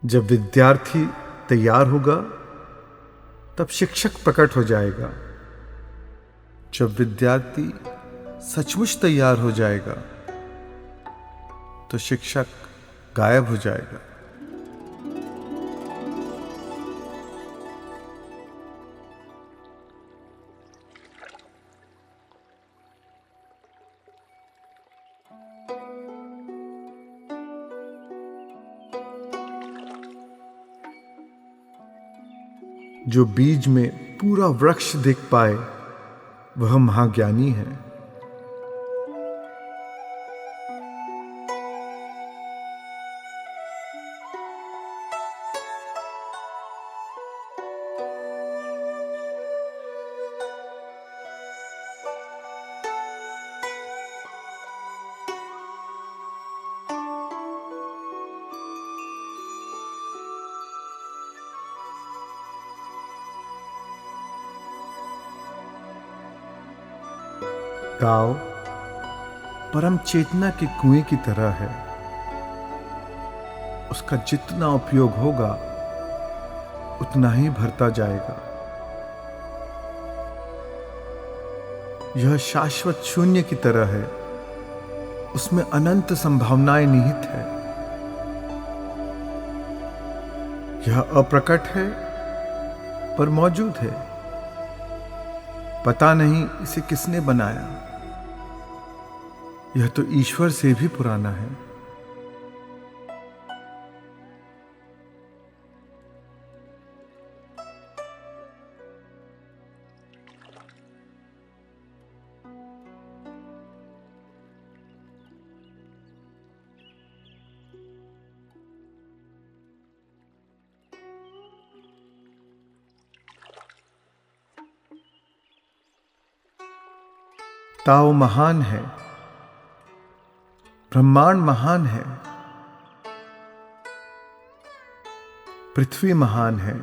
जब विद्यार्थी तैयार होगा तब शिक्षक प्रकट हो जाएगा। जब विद्यार्थी सचमुच तैयार हो जाएगा तो शिक्षक गायब हो जाएगा। जो बीज में पूरा वृक्ष देख पाए वह महाज्ञानी है। गाँव परम चेतना के कुएं की तरह है। उसका जितना उपयोग होगा उतना ही भरता जाएगा। यह शाश्वत शून्य की तरह है, उसमें अनंत संभावनाएं निहित है। यह अप्रकट है पर मौजूद है। पता नहीं इसे किसने बनाया, यह तो ईश्वर से भी पुराना है। ताओ महान है, ब्रह्मांड महान है, पृथ्वी महान है,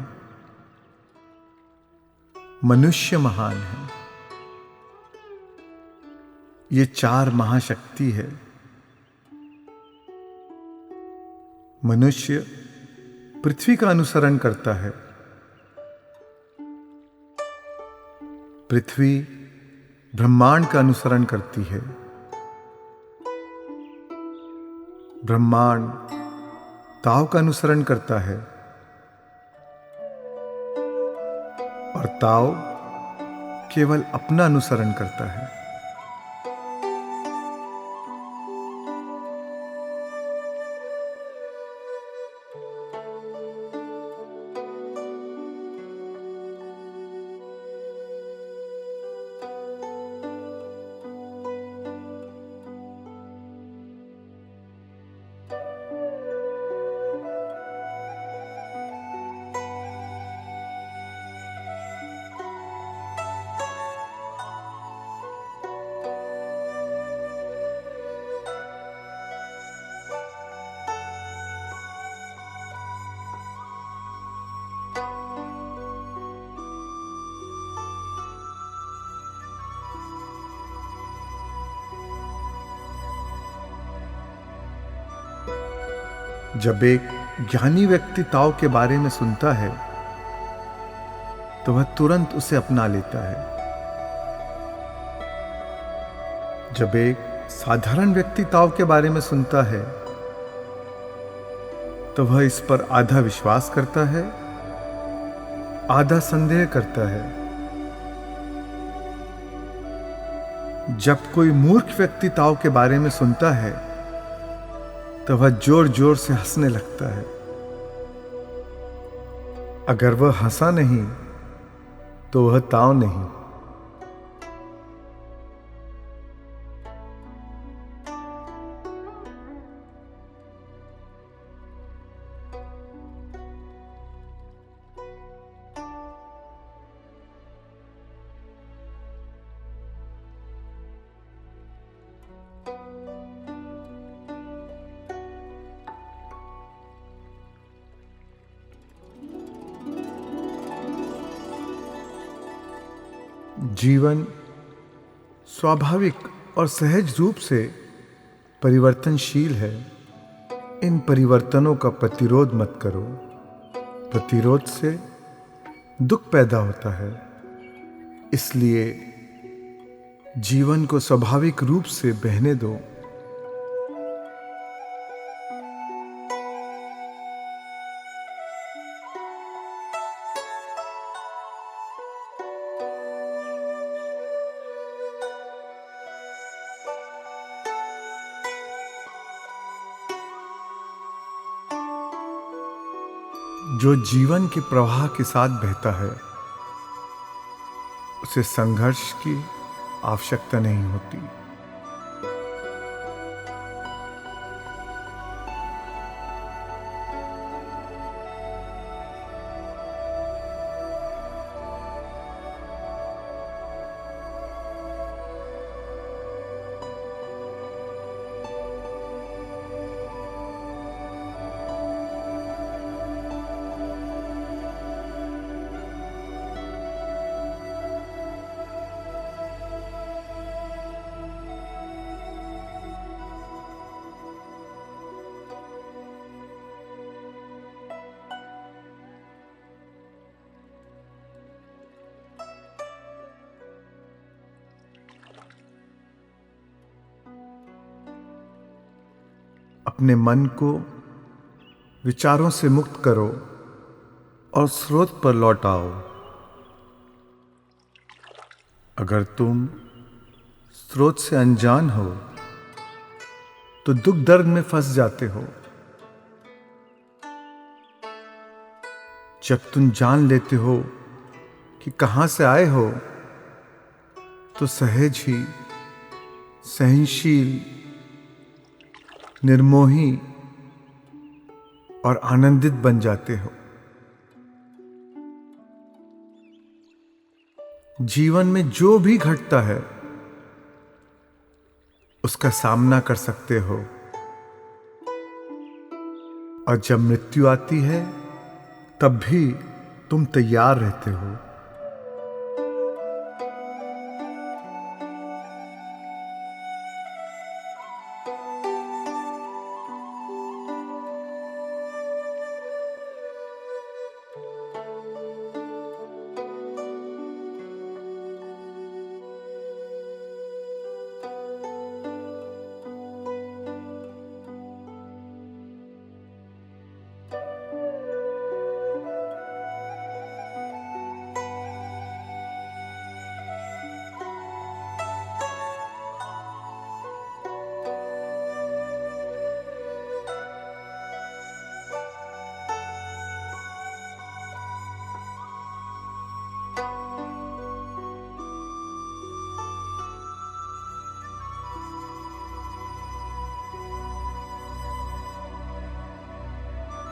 मनुष्य महान है। ये चार महाशक्ति है। मनुष्य पृथ्वी का अनुसरण करता है, पृथ्वी ब्रह्मांड का अनुसरण करती है, ब्रह्मांड ताओ का अनुसरण करता है और ताओ केवल अपना अनुसरण करता है। जब एक ज्ञानी व्यक्ति ताओ के बारे में सुनता है तो वह तुरंत उसे अपना लेता है। जब एक साधारण व्यक्ति ताओ के बारे में सुनता है तो वह इस पर आधा विश्वास करता है, आधा संदेह करता है। जब कोई मूर्ख व्यक्ति ताओ के बारे में सुनता है तो वह जोर जोर से हंसने लगता है। अगर वह हंसा नहीं तो वह ताओ नहीं। जीवन स्वाभाविक और सहज रूप से परिवर्तनशील है। इन परिवर्तनों का प्रतिरोध मत करो। प्रतिरोध से दुख पैदा होता है। इसलिए जीवन को स्वाभाविक रूप से बहने दो। जो जीवन के प्रवाह के साथ बहता है उसे संघर्ष की आवश्यकता नहीं होती। अपने मन को विचारों से मुक्त करो और स्रोत पर लौट आओ। अगर तुम स्रोत से अनजान हो तो दुख दर्द में फंस जाते हो। जब तुम जान लेते हो कि कहां से आए हो तो सहज ही, सहनशील, निर्मोही और आनंदित बन जाते हो। जीवन में जो भी घटता है उसका सामना कर सकते हो, और जब मृत्यु आती है तब भी तुम तैयार रहते हो।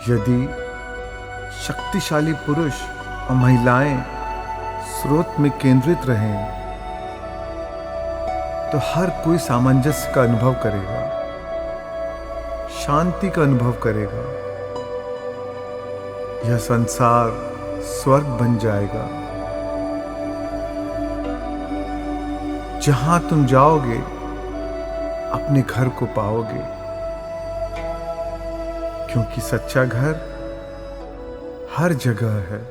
यदि शक्तिशाली पुरुष और महिलाएं स्रोत में केंद्रित रहें तो हर कोई सामंजस्य का अनुभव करेगा, शांति का अनुभव करेगा। यह संसार स्वर्ग बन जाएगा। जहां तुम जाओगे अपने घर को पाओगे, क्योंकि सच्चा घर हर जगह है।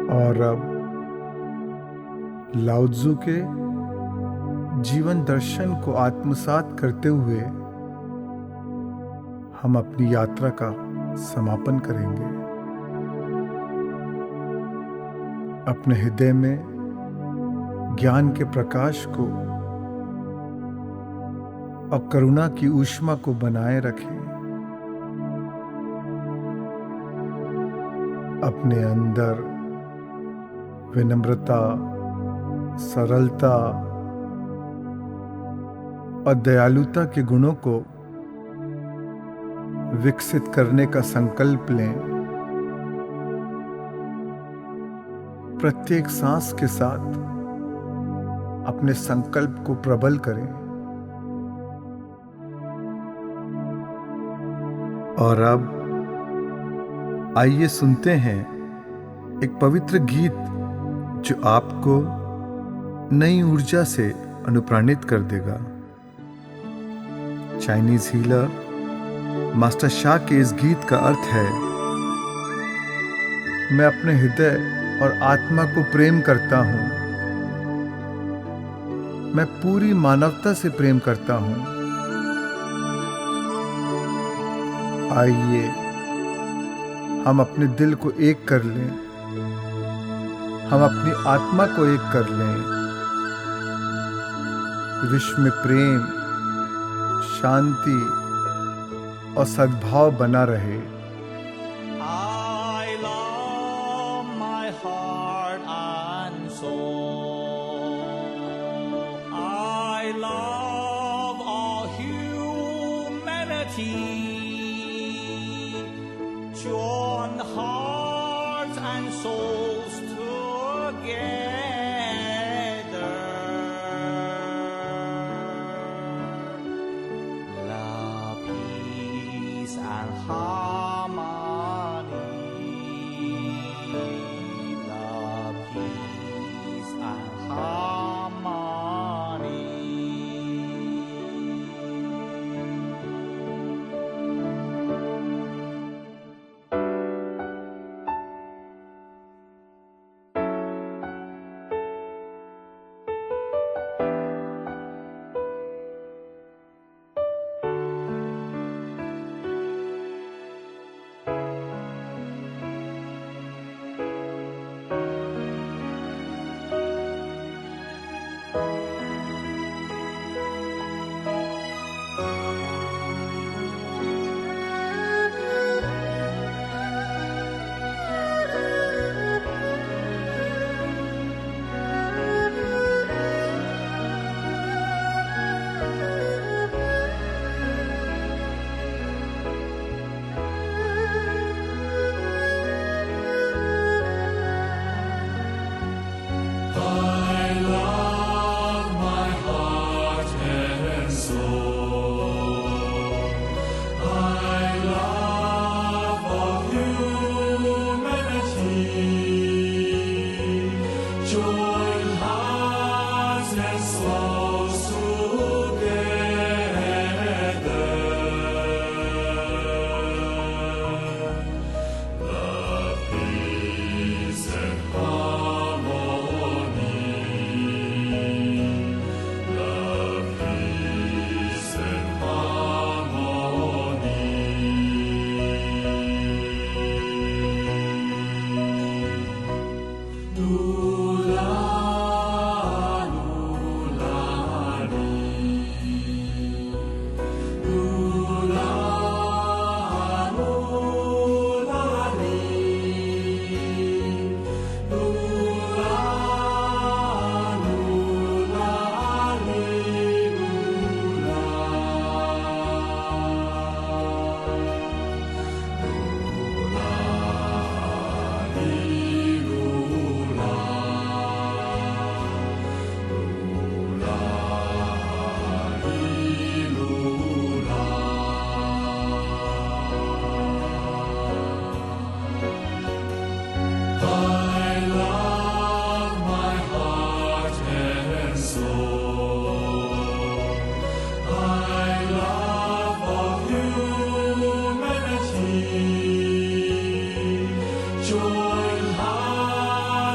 और अब लाओ त्ज़ु के जीवन दर्शन को आत्मसात करते हुए हम अपनी यात्रा का समापन करेंगे। अपने हृदय में ज्ञान के प्रकाश को और करुणा की ऊष्मा को बनाए रखें। अपने अंदर विनम्रता, सरलता और दयालुता के गुणों को विकसित करने का संकल्प लें। प्रत्येक सांस के साथ अपने संकल्प को प्रबल करें। और अब आइए सुनते हैं एक पवित्र गीत जो आपको नई ऊर्जा से अनुप्राणित कर देगा। चाइनीज हीलर मास्टर शा के इस गीत का अर्थ है, मैं अपने हृदय और आत्मा को प्रेम करता हूं। मैं पूरी मानवता से प्रेम करता हूं। आइए हम अपने दिल को एक कर लें। हम अपनी आत्मा को एक कर लें। विश्व में प्रेम, शांति और सद्भाव बना रहे। I love my heart and soul. I love all humanity. Join hearts and souls together. Love, peace and harmony. Love, peace and harmony. Join hearts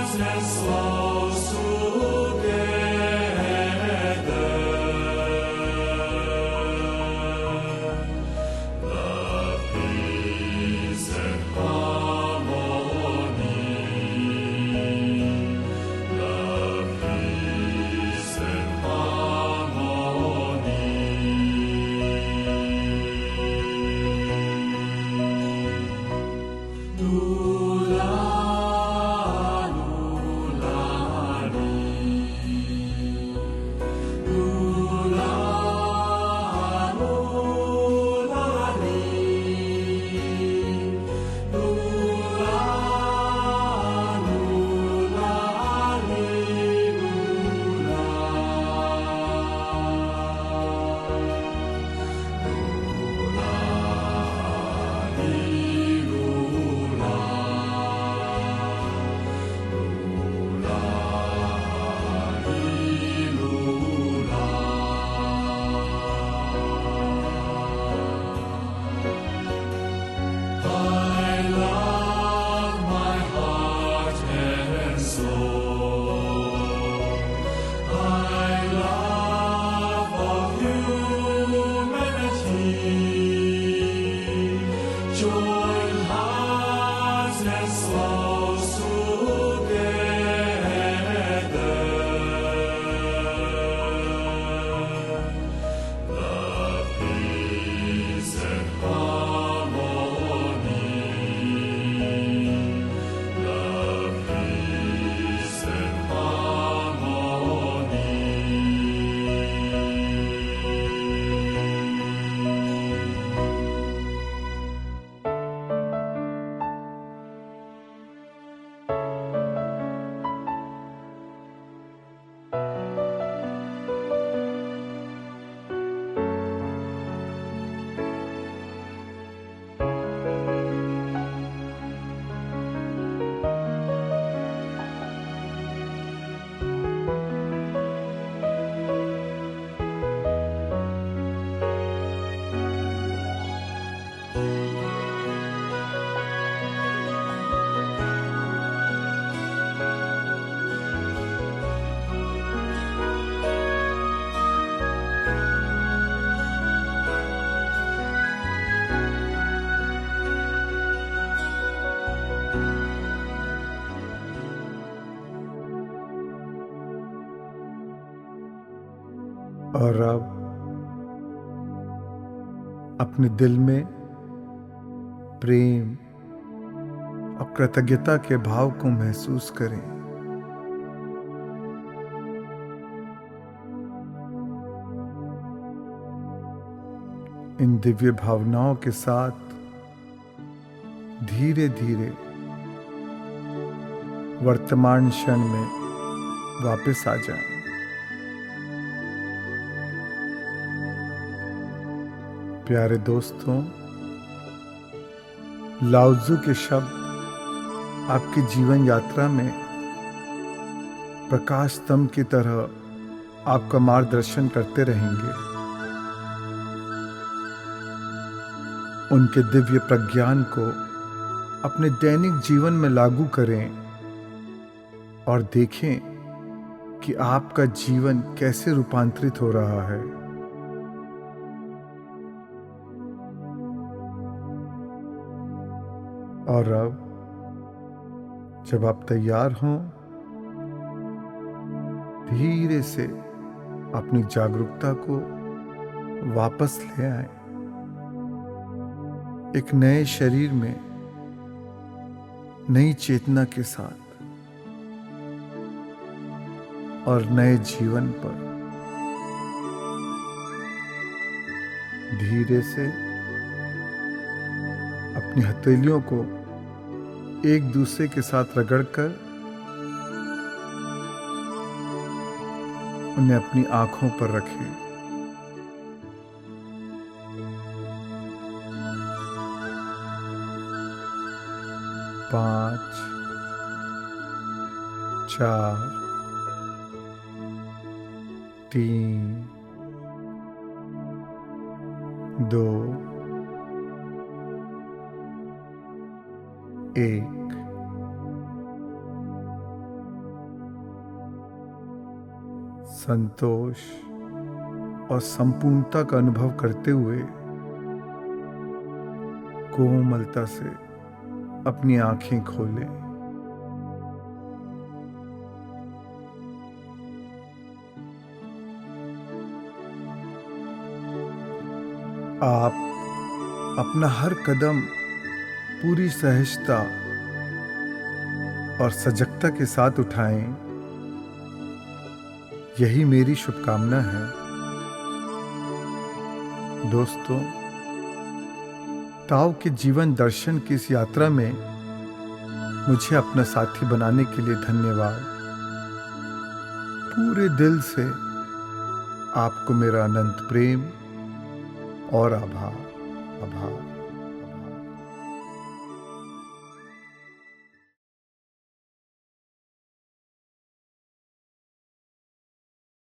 और अब अपने दिल में प्रेम और कृतज्ञता के भाव को महसूस करें। इन दिव्य भावनाओं के साथ धीरे धीरे वर्तमान क्षण में वापस आ जाएं। प्यारे दोस्तों, लाओ त्ज़ु के शब्द आपकी जीवन यात्रा में प्रकाश स्तंभ की तरह आपका मार्गदर्शन करते रहेंगे। उनके दिव्य प्रज्ञान को अपने दैनिक जीवन में लागू करें और देखें कि आपका जीवन कैसे रूपांतरित हो रहा है। और अब जब आप तैयार हों, धीरे से अपनी जागरूकता को वापस ले आएं। एक नए शरीर में नई चेतना के साथ और नए जीवन पर धीरे से अपनी हथेलियों को एक दूसरे के साथ रगड़कर उन्हें अपनी आंखों पर रखें। पाँच, 4, 3, 2, 1। संतोष और संपूर्णता का अनुभव करते हुए कोमलता से अपनी आंखें खोलें। आप अपना हर कदम पूरी सहजता और सजगता के साथ उठाएं। यही मेरी शुभकामना है। दोस्तों, ताओ के जीवन दर्शन की इस यात्रा में मुझे अपना साथी बनाने के लिए धन्यवाद। पूरे दिल से आपको मेरा अनंत प्रेम और आभार।